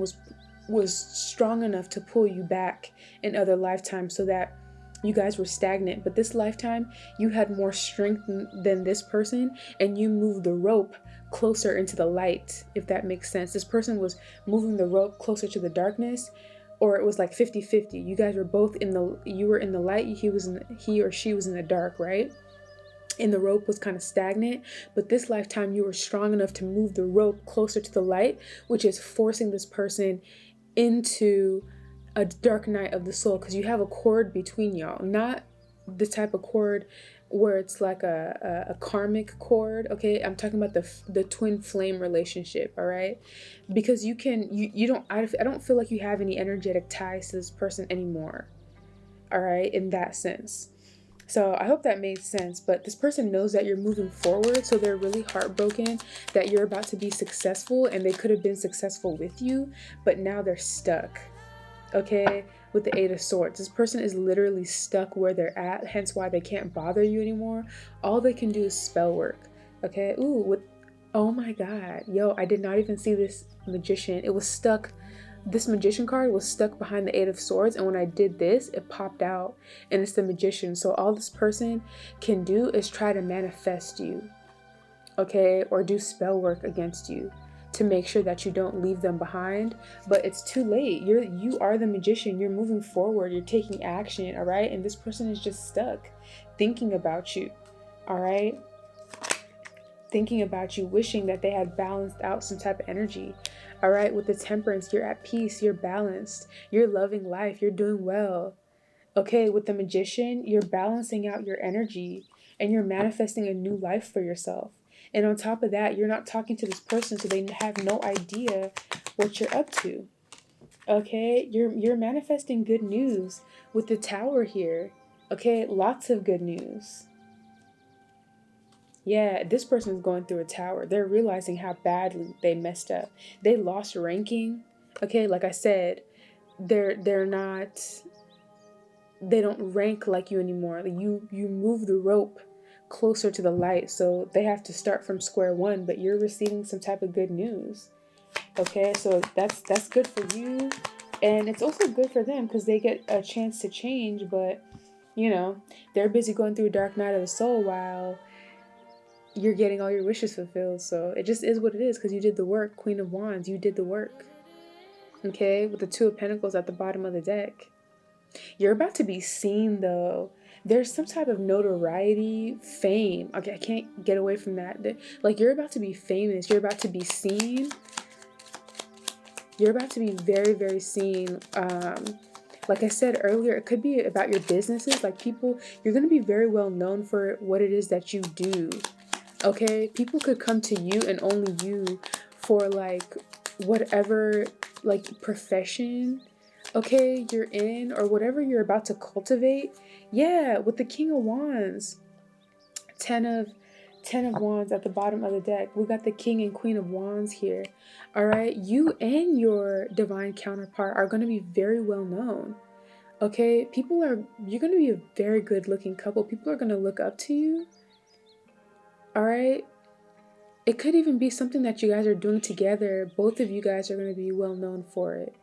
was strong enough to pull you back in other lifetimes, so that you guys were stagnant. But this lifetime, you had more strength than this person, and you moved the rope closer into the light, if that makes sense. This person was moving the rope closer to the darkness, or it was like 50-50. You guys were both you were in the light, he or she was in the dark, right? And the rope was kind of stagnant. But this lifetime, you were strong enough to move the rope closer to the light, which is forcing this person into a dark night of the soul, because you have a cord between y'all. Not the type of cord where it's like a karmic cord. Okay, I'm talking about the twin flame relationship. All right, because you don't, I don't feel like you have any energetic ties to this person anymore. All right, in that sense. So I hope that made sense. But this person knows that you're moving forward, so they're really heartbroken that you're about to be successful, and they could have been successful with you, but now they're stuck. Okay, with the Eight of Swords, this person is literally stuck where they're at, hence why they can't bother you anymore. All they can do is spell work. Okay, oh my god, yo, I did not even see this Magician. It was stuck. This Magician card was stuck behind the Eight of Swords, and when I did this, it popped out, and it's the Magician. So all this person can do is try to manifest you, okay, or do spell work against you to make sure that you don't leave them behind. But it's too late. You are the Magician. You're moving forward. You're taking action, all right? And this person is just stuck thinking about you, all right? Thinking about you, wishing that they had balanced out some type of energy. All right, with the Temperance, you're at peace, you're balanced, you're loving life, you're doing well. Okay, with the Magician, you're balancing out your energy, and you're manifesting a new life for yourself. And on top of that, you're not talking to this person, so they have no idea what you're up to. Okay, you're manifesting good news with the Tower here. Okay, lots of good news. Yeah, this person is going through a tower. They're realizing how badly they messed up. They lost ranking. Okay, like I said, they don't rank like you anymore. You move the rope closer to the light, so they have to start from square one, but you're receiving some type of good news. Okay, so that's good for you, and it's also good for them, because they get a chance to change. But they're busy going through a dark night of the soul while you're getting all your wishes fulfilled. So it just is what it is, because you did the work. Queen of Wands, you did the work. Okay, with the Two of Pentacles at the bottom of the deck. You're about to be seen, though. There's some type of notoriety, fame. Okay, I can't get away from that. Like, you're about to be famous. You're about to be seen. You're about to be very, very seen. Like I said earlier, it could be about your businesses. Like, you're going to be very well known for what it is that you do. Okay, people could come to you, and only you, for like whatever like profession, okay, you're in, or whatever you're about to cultivate. Yeah, with the King of Wands, Ten of Wands at the bottom of the deck. We got the King and Queen of Wands here. All right, you and your divine counterpart are going to be very well known. Okay, you're going to be a very good looking couple. People are going to look up to you. All right, it could even be something that you guys are doing together. Both of you guys are going to be well known for it.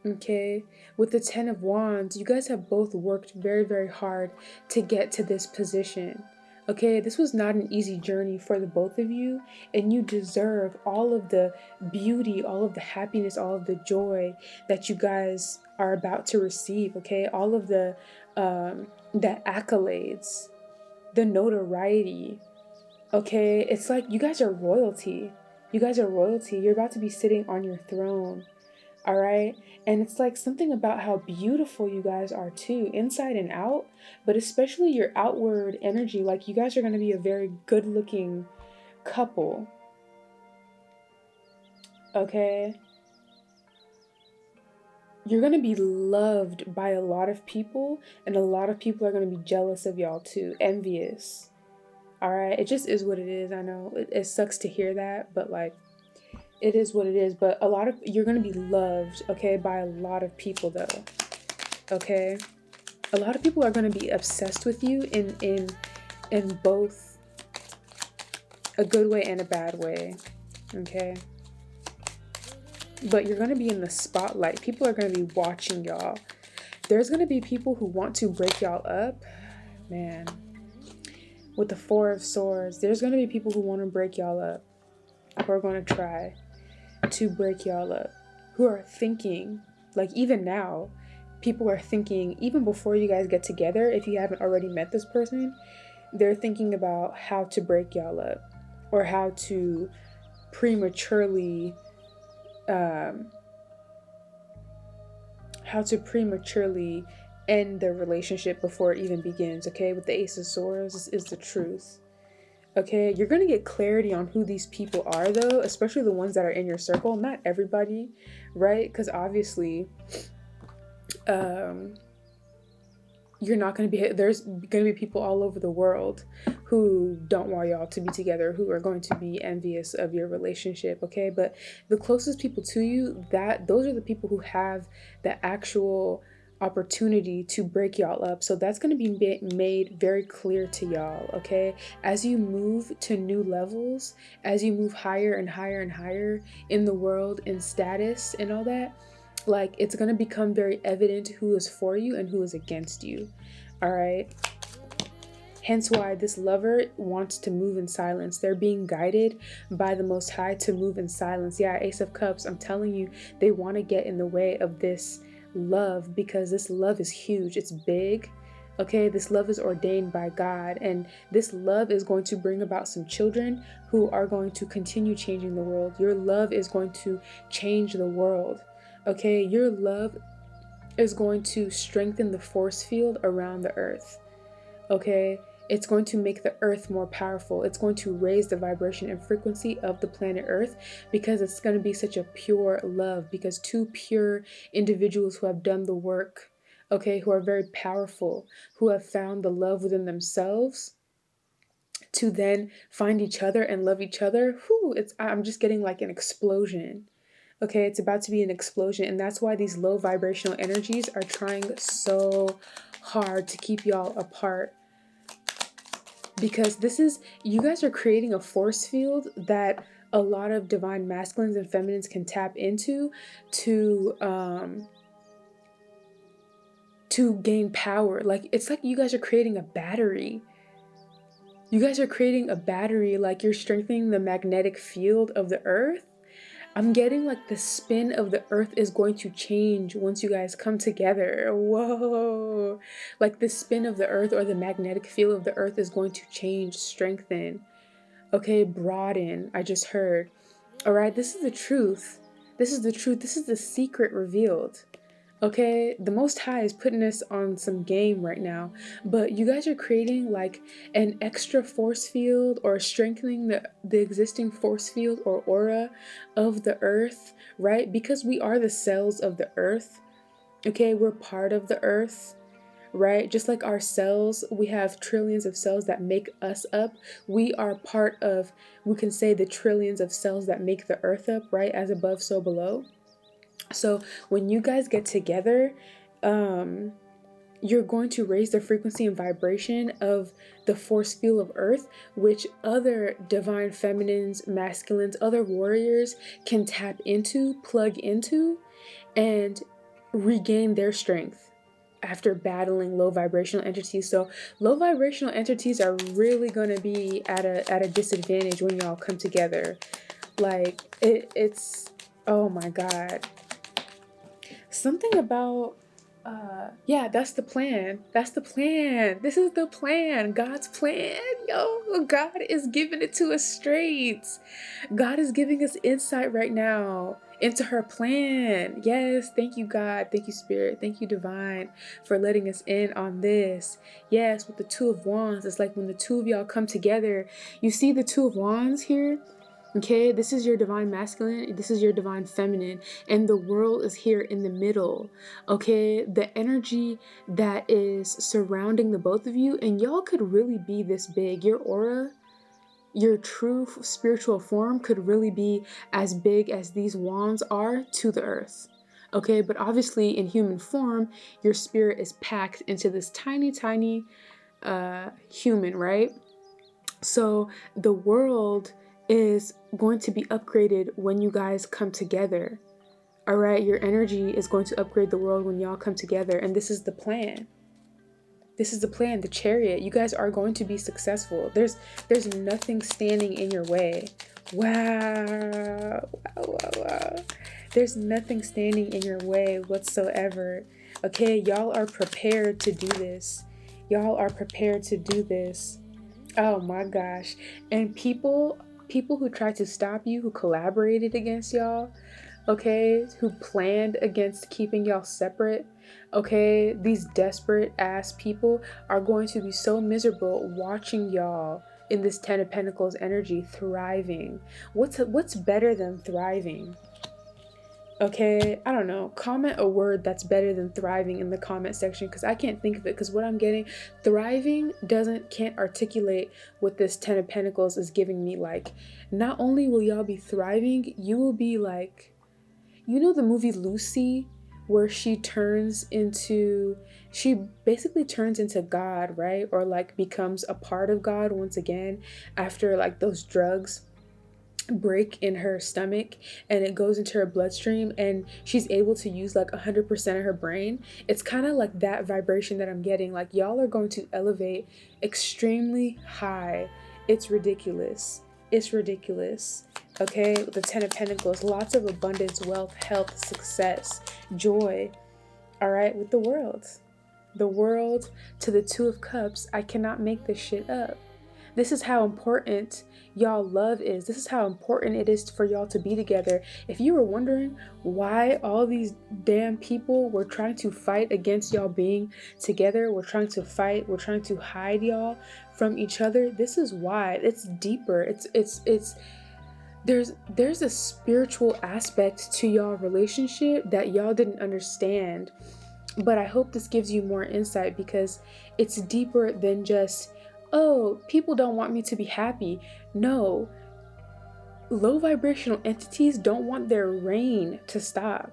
Okay, with the Ten of Wands, you guys have both worked very, very hard to get to this position. Okay, this was not an easy journey for the both of you, and you deserve all of the beauty, all of the happiness, all of the joy that you guys are about to receive. Okay, all of the accolades, the notoriety. Okay, it's like you guys are royalty. You guys are royalty. You're about to be sitting on your throne. All right. And it's like something about how beautiful you guys are too, inside and out, but especially your outward energy. Like you guys are going to be a very good looking couple. Okay. You're going to be loved by a lot of people, and a lot of people are going to be jealous of y'all too, envious. All right. It just is what it is. I know it sucks to hear that, but like, it is what it is. But you're going to be loved, okay, by a lot of people though. Okay. A lot of people are going to be obsessed with you in both a good way and a bad way. Okay. But you're going to be in the spotlight. People are going to be watching y'all. There's going to be people who want to break y'all up. Man. With the Four of Swords, there's going to be people who want to break y'all up. Who are going to try to break y'all up. Who are thinking, like even now, people are thinking, even before you guys get together, if you haven't already met this person, they're thinking about how to break y'all up. Or how to prematurely end their relationship before it even begins. Okay, with the Ace of Swords, this is the truth. Okay, you're gonna get clarity on who these people are though, especially the ones that are in your circle. Not everybody, right? Because obviously you're not going to be, there's going to be people all over the world who don't want y'all to be together, who are going to be envious of your relationship. Okay, but the closest people to you, those are the people who have the actual opportunity to break y'all up. So that's going to be made very clear to y'all. Okay, as you move to new levels, as you move higher and higher and higher in the world, in status and all that, like it's going to become very evident who is for you and who is against you. All right. Hence why this lover wants to move in silence. They're being guided by the Most High to move in silence. Yeah, Ace of Cups, I'm telling you, they want to get in the way of this love because this love is huge. It's big. Okay, this love is ordained by God, and this love is going to bring about some children who are going to continue changing the world. Your love is going to change the world. Okay, your love is going to strengthen the force field around the earth. Okay, it's going to make the earth more powerful. It's going to raise the vibration and frequency of the planet Earth because it's going to be such a pure love, because two pure individuals who have done the work, okay, who are very powerful, who have found the love within themselves to then find each other and love each other. I'm just getting like an explosion. Okay, it's about to be an explosion, and that's why these low vibrational energies are trying so hard to keep y'all apart. Because you guys are creating a force field that a lot of divine masculines and feminines can tap into to gain power. Like, it's like you guys are creating a battery. You guys are creating a battery, like you're strengthening the magnetic field of the earth. I'm getting like the spin of the earth is going to change once you guys come together. Whoa. Like the spin of the earth or the magnetic field of the earth is going to change, strengthen. Okay, broaden. I just heard. All right, this is the truth. This is the truth. This is the secret revealed. Okay, the Most High is putting us on some game right now, but you guys are creating like an extra force field or strengthening the existing force field or aura of the earth, right? Because we are the cells of the earth. Okay, we're part of the earth, right? Just like our cells, we have trillions of cells that make us up. We are part of, we can say, the trillions of cells that make the earth up, right? As above, so below. So when you guys get together, you're going to raise the frequency and vibration of the force field of earth, which other divine feminines, masculines, other warriors can tap into, plug into, and regain their strength after battling low vibrational entities. So low vibrational entities are really going to be at a disadvantage when y'all come together. Like it's oh my God. Something about, yeah, that's the plan. That's the plan. This is the plan. God's plan. Yo, God is giving it to us straight. God is giving us insight right now into her plan. Yes, thank you, God. Thank you, Spirit. Thank you, Divine, for letting us in on this. Yes, with the Two of Wands, it's like when the two of y'all come together. You see the Two of Wands here? Okay, this is your divine masculine, this is your divine feminine, and the world is here in the middle. Okay, the energy that is surrounding the both of you, and y'all could really be this big. Your aura, your true spiritual form could really be as big as these wands are to the earth. Okay, but obviously in human form, your spirit is packed into this tiny, tiny human, right? So the world is going to be upgraded when you guys come together. All right, your energy is going to upgrade the world when y'all come together, and this is the plan. This is the plan, the Chariot. You guys are going to be successful. There's nothing standing in your way. Wow. There's nothing standing in your way whatsoever. Okay, y'all are prepared to do this. Y'all are prepared to do this. Oh my gosh. And people who tried to stop you, who collaborated against y'all, okay, who planned against keeping y'all separate, okay, these desperate ass people are going to be so miserable watching y'all in this Ten of Pentacles energy thriving. What's better than thriving? Okay, I don't know. Comment a word that's better than thriving in the comment section, because I can't think of it. Because what I'm getting, thriving can't articulate what this Ten of Pentacles is giving me. Like, not only will y'all be thriving, you will be like, you know the movie Lucy, where she basically turns into God, right? Or like becomes a part of God once again after like those drugs break in her stomach and it goes into her bloodstream and she's able to use like 100% of her brain. It's kind of like that vibration that I'm getting. Like, y'all are going to elevate extremely high. It's ridiculous. It's ridiculous. Okay, the Ten of Pentacles, lots of abundance, wealth, health, success, joy. All right, with the world to the Two of Cups. I cannot make this shit up. This is how important y'all love is. This is how important it is for y'all to be together. If you were wondering why all these damn people were trying to fight against y'all being together, we're trying to fight, we're trying to hide y'all from each other, this is why. It's deeper. There's a spiritual aspect to y'all relationship that y'all didn't understand. But I hope this gives you more insight, because it's deeper than just, oh, people don't want me to be happy. No, low vibrational entities don't want their reign to stop.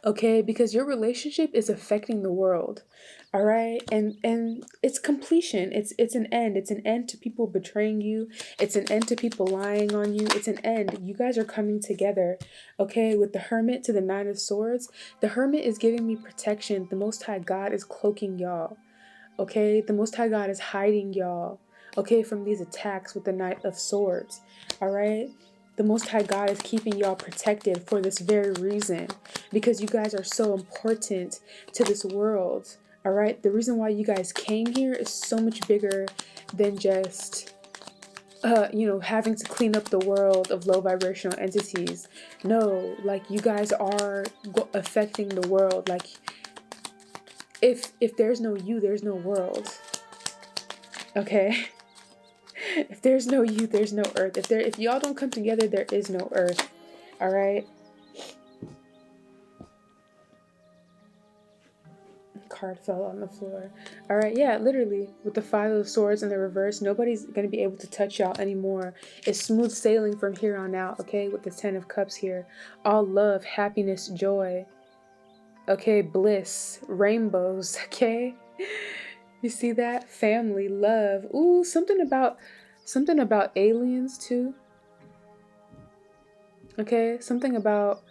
Okay, because your relationship is affecting the world. All right, and it's completion. It's an end. It's an end to people betraying you. It's an end to people lying on you. It's an end. You guys are coming together. Okay, with the Hermit to the Nine of Swords, the Hermit is giving me protection. The Most High God is cloaking y'all. Okay, the Most High God is hiding y'all, okay, from these attacks with the Knight of Swords. All right, the Most High God is keeping y'all protected for this very reason, because you guys are so important to this world. All right, the reason why you guys came here is so much bigger than just having to clean up the world of low vibrational entities. No, like, you guys are affecting the world. Like, if there's no you, there's no world. Okay? If there's no you, there's no earth. If y'all don't come together, there is no earth. All right? Card fell on the floor. All right, yeah, literally, with the Five of Swords in the reverse, nobody's gonna be able to touch y'all anymore. It's smooth sailing from here on out, okay? With the Ten of Cups here. All love, happiness, joy. Okay, bliss, rainbows, okay? You see that? Family, love. Ooh, something about aliens too. Okay, something about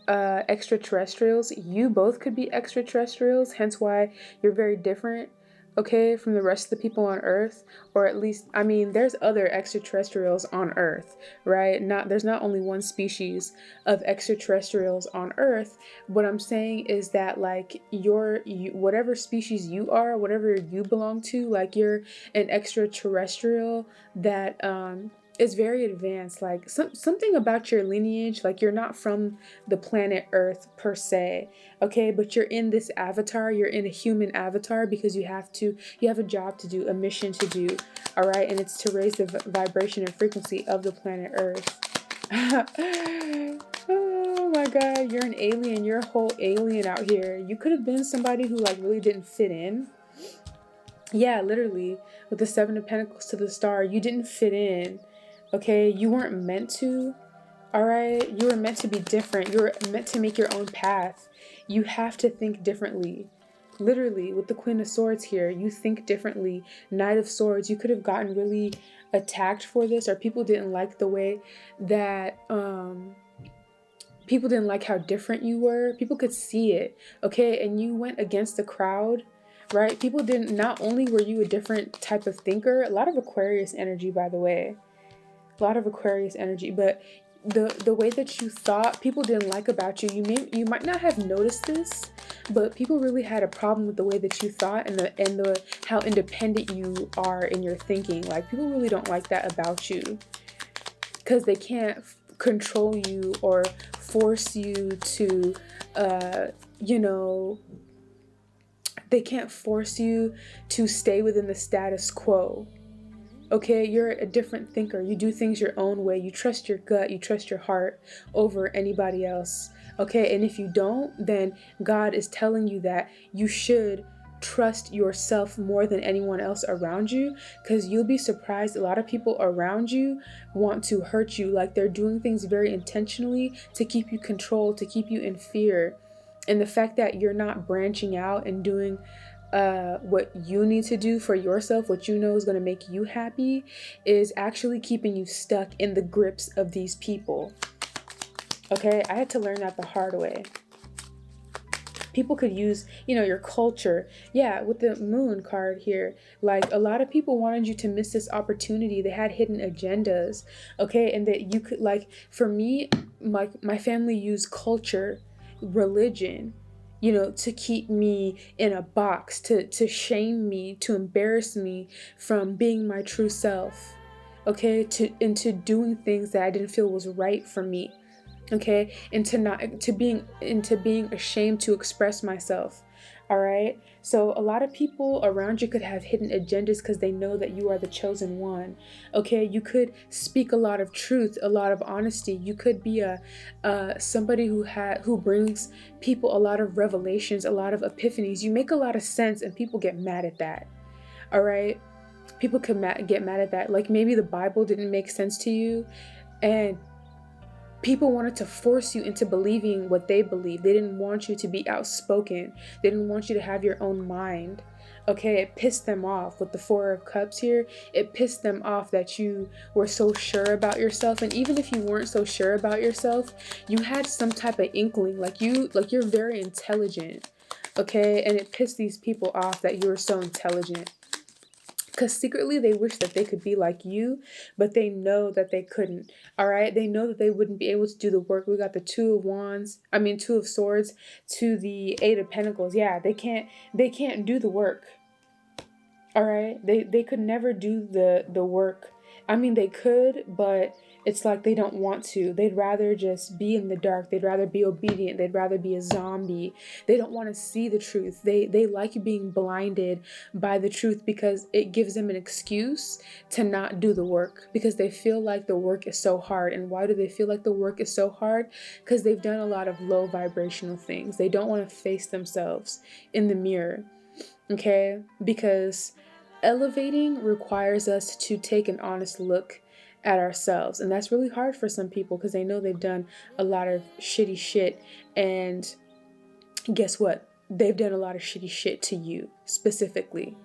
extraterrestrials. You both could be extraterrestrials, hence why you're very different, okay, from the rest of the people on Earth. Or at least, I mean, there's other extraterrestrials on Earth, right? There's not only one species of extraterrestrials on Earth. What I'm saying is that, like, whatever species you are, whatever you belong to, like, you're an extraterrestrial that It's very advanced. Like something about your lineage, like you're not from the planet Earth per se, okay? But you're in this avatar. You're in a human avatar because you have a job to do, a mission to do, all right? And it's to raise the vibration and frequency of the planet Earth. Oh my God, you're an alien. You're a whole alien out here. You could have been somebody who like really didn't fit in. Yeah, literally, with the Seven of Pentacles to the Star, you didn't fit in. Okay, you weren't meant to. All right, you were meant to be different. You were meant to make your own path. You have to think differently. Literally, with the Queen of Swords here, you think differently. Knight of Swords, you could have gotten really attacked for this, or people didn't like the way that people didn't like how different you were. People could see it, okay? And you went against the crowd, right? People didn't, not only were you a different type of thinker, a lot of Aquarius energy, by the way, a lot of Aquarius energy, but the way that you thought, people didn't like about you. You might not have noticed this, but people really had a problem with the way that you thought and the how independent you are in your thinking. Like, people really don't like that about you because they can't control you or force you to you know, they can't force you to stay within the status quo. Okay, you're a different thinker. You do things your own way. You trust your gut. You trust your heart over anybody else. Okay, and if you don't, then God is telling you that you should trust yourself more than anyone else around you, because you'll be surprised. A lot of people around you want to hurt you. Like, they're doing things very intentionally to keep you controlled, to keep you in fear. And the fact that you're not branching out and doing what you need to do for yourself, what you know is going to make you happy, is actually keeping you stuck in the grips of these people. Okay, I had to learn that the hard way. People could use, you know, your culture. Yeah, with the Moon card here, like, a lot of people wanted you to miss this opportunity. They had hidden agendas, okay? And that you could, like, for me, my family used culture, religion, you know, to keep me in a box, to shame me, to embarrass me from being my true self, okay? Into doing things that I didn't feel was right for me, okay? Into being ashamed to express myself. All right, so a lot of people around you could have hidden agendas because they know that you are the chosen one. Okay, you could speak a lot of truth, a lot of honesty. You could be somebody who brings people a lot of revelations, a lot of epiphanies. You make a lot of sense, and people get mad at that. All right, people can get mad at that. Like, maybe the Bible didn't make sense to you, and people wanted to force you into believing what they believe. They didn't want you to be outspoken. They didn't want you to have your own mind. Okay, it pissed them off. With the Four of Cups here, it pissed them off that you were so sure about yourself. And even if you weren't so sure about yourself, you had some type of inkling. Like, you're very intelligent. Okay, and it pissed these people off that you were so intelligent. Because secretly they wish that they could be like you, but they know that they couldn't. All right, they know that they wouldn't be able to do the work. We got the Two of Swords to the Eight of Pentacles. Yeah, they can't do the work. All right, they could never do the work. I mean, they could, but it's like they don't want to. They'd rather just be in the dark. They'd rather be obedient. They'd rather be a zombie. They don't want to see the truth. They like being blinded by the truth because it gives them an excuse to not do the work, because they feel like the work is so hard. And why do they feel like the work is so hard? Because they've done a lot of low vibrational things. They don't want to face themselves in the mirror. Okay? Because elevating requires us to take an honest look at ourselves, and that's really hard for some people because they know they've done a lot of shitty shit. And guess what? They've done a lot of shitty shit to you specifically.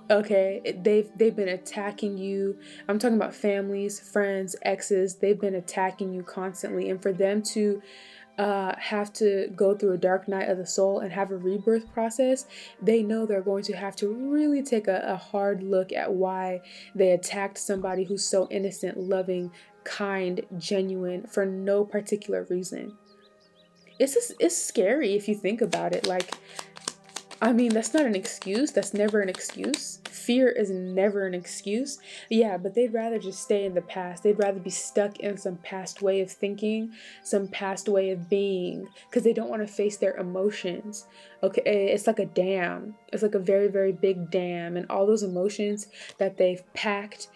Okay, they've been attacking you. I'm talking about families, friends, exes. They've been attacking you constantly, and for them to have to go through a dark night of the soul and have a rebirth process, they know they're going to have to really take a hard look at why they attacked somebody who's so innocent, loving, kind, genuine, for no particular reason. It's scary if you think about it. Like, I mean, that's not an excuse. That's never an excuse. Fear is never an excuse. Yeah, but they'd rather just stay in the past. They'd rather be stuck in some past way of thinking, some past way of being, because they don't want to face their emotions. Okay, it's like a dam. It's like a very, very big dam, and all those emotions that they've packed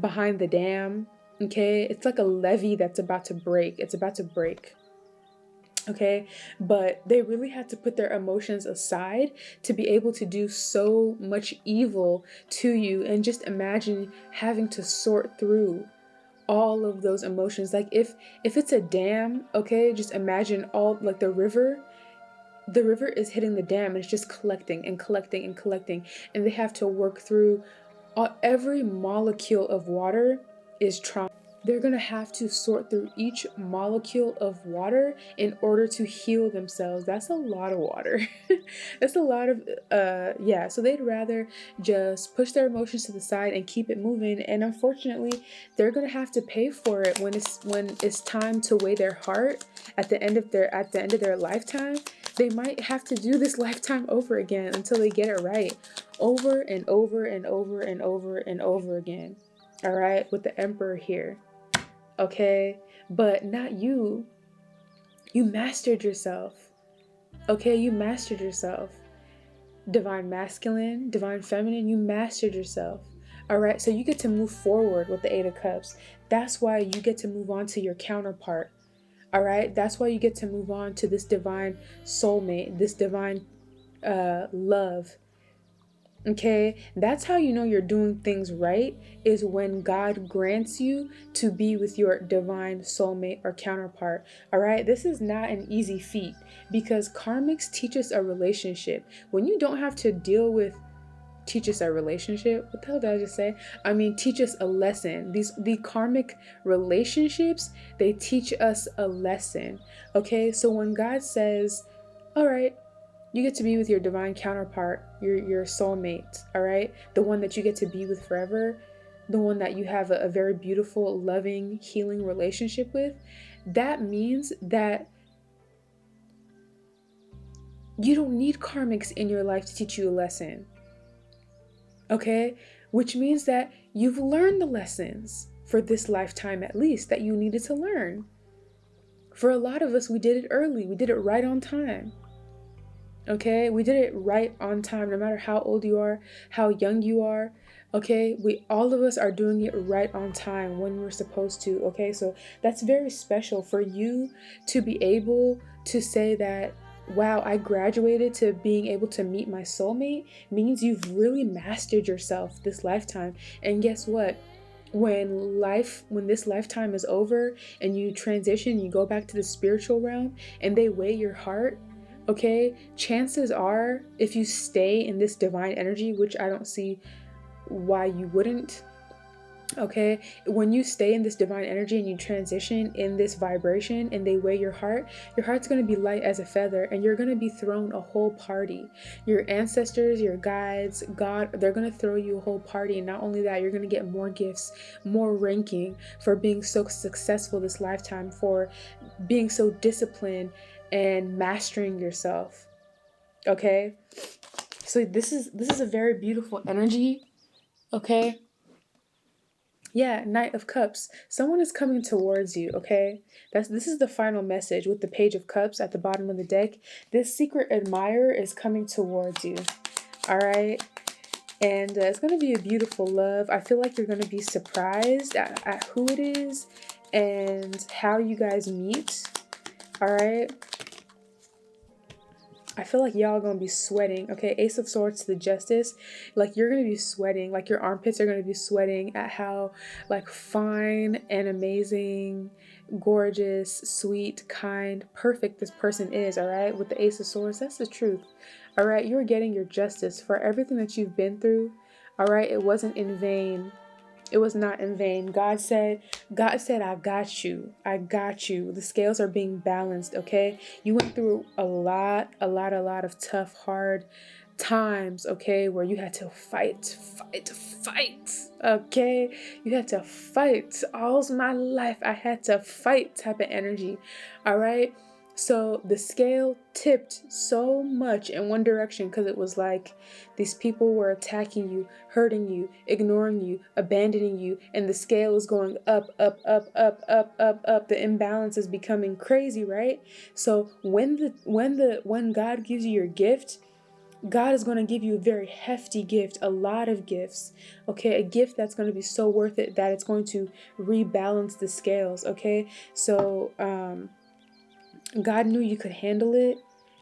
behind the dam, okay, it's like a levee that's about to break. It's about to break. Okay, but they really had to put their emotions aside to be able to do so much evil to you. And just imagine having to sort through all of those emotions. Like if it's a dam, okay, just imagine all, like, the river is hitting the dam and it's just collecting and collecting and collecting, and they have to work through every molecule of water is trauma. They're going to have to sort through each molecule of water in order to heal themselves. That's a lot of water. That's a lot of, yeah. So they'd rather just push their emotions to the side and keep it moving. And unfortunately, they're going to have to pay for it when it's time to weigh their heart at the end of their lifetime. They might have to do this lifetime over again until they get it right, over and over and over and over and over again. All right, with the Emperor here. Okay, but not you. You mastered yourself. Okay, you mastered yourself. Divine masculine, divine feminine, you mastered yourself. All right, so you get to move forward with the Eight of Cups. That's why you get to move on to your counterpart. All right, that's why you get to move on to this divine soulmate, this divine love. Okay, that's how you know you're doing things right, is when God grants you to be with your divine soulmate or counterpart. All right, this is not an easy feat, because karmics teach us a relationship. When you don't have to deal with teach us a relationship, what the hell did I just say? I mean, teach us a lesson. The karmic relationships, they teach us a lesson. Okay, so when God says, all right, you get to be with your divine counterpart, your soulmate, all right? The one that you get to be with forever, the one that you have a very beautiful, loving, healing relationship with. That means that you don't need karmics in your life to teach you a lesson, okay? Which means that you've learned the lessons for this lifetime, at least, that you needed to learn. For a lot of us, we did it early. We did it right on time. Okay, we did it right on time, no matter how old you are, how young you are. Okay, all of us are doing it right on time when we're supposed to. Okay, so that's very special for you to be able to say that, wow, I graduated to being able to meet my soulmate, means you've really mastered yourself this lifetime. And guess what? When this lifetime is over and you transition, you go back to the spiritual realm and they weigh your heart. Okay, chances are, if you stay in this divine energy, which I don't see why you wouldn't, okay, when you stay in this divine energy and you transition in this vibration and they weigh your heart's going to be light as a feather, and you're going to be thrown a whole party. Your ancestors, your guides, God, they're going to throw you a whole party. And not only that, you're going to get more gifts, more ranking for being so successful this lifetime, for being so disciplined and mastering yourself. Okay, so this is a very beautiful energy. Okay, yeah, Knight of Cups, someone is coming towards you. Okay, this is the final message with the Page of Cups at the bottom of the deck. This secret admirer is coming towards you. All right, and it's going to be a beautiful love. I feel like you're going to be surprised at who it is and how you guys meet. All right, I feel like y'all gonna be sweating. Okay, Ace of Swords to the Justice. Like, you're gonna be sweating. Like, your armpits are gonna be sweating at how, like, fine and amazing, gorgeous, sweet, kind, perfect this person is. All right, with the Ace of Swords, that's the truth. All right, you're getting your justice for everything that you've been through. All right, it wasn't in vain. It was not in vain. God said, I got you. I got you. The scales are being balanced, okay? You went through a lot of tough, hard times, okay, where you had to fight, okay? You had to fight. All my life, I had to fight type of energy, all right? So the scale tipped so much in one direction because it was like these people were attacking you, hurting you, ignoring you, abandoning you, and the scale is going up, up, up, up, up, up, up. The imbalance is becoming crazy, right? So when God gives you your gift, God is going to give you a very hefty gift, a lot of gifts, okay? A gift that's going to be so worth it that it's going to rebalance the scales, okay? So, God knew you could handle it,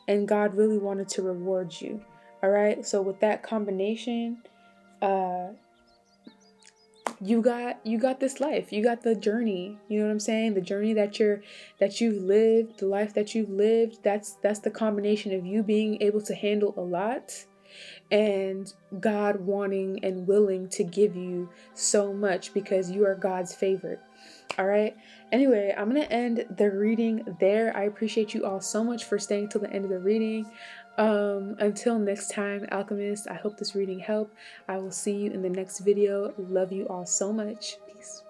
and God really wanted to reward you. All right. So with that combination, you got this life. You got the journey. You know what I'm saying? The journey that you've lived, the life that you've lived. That's the combination of you being able to handle a lot, and God wanting and willing to give you so much because you are God's favorite. All right. Anyway, I'm going to end the reading there. I appreciate you all so much for staying till the end of the reading. Until next time, Alchemist, I hope this reading helped. I will see you in the next video. Love you all so much. Peace.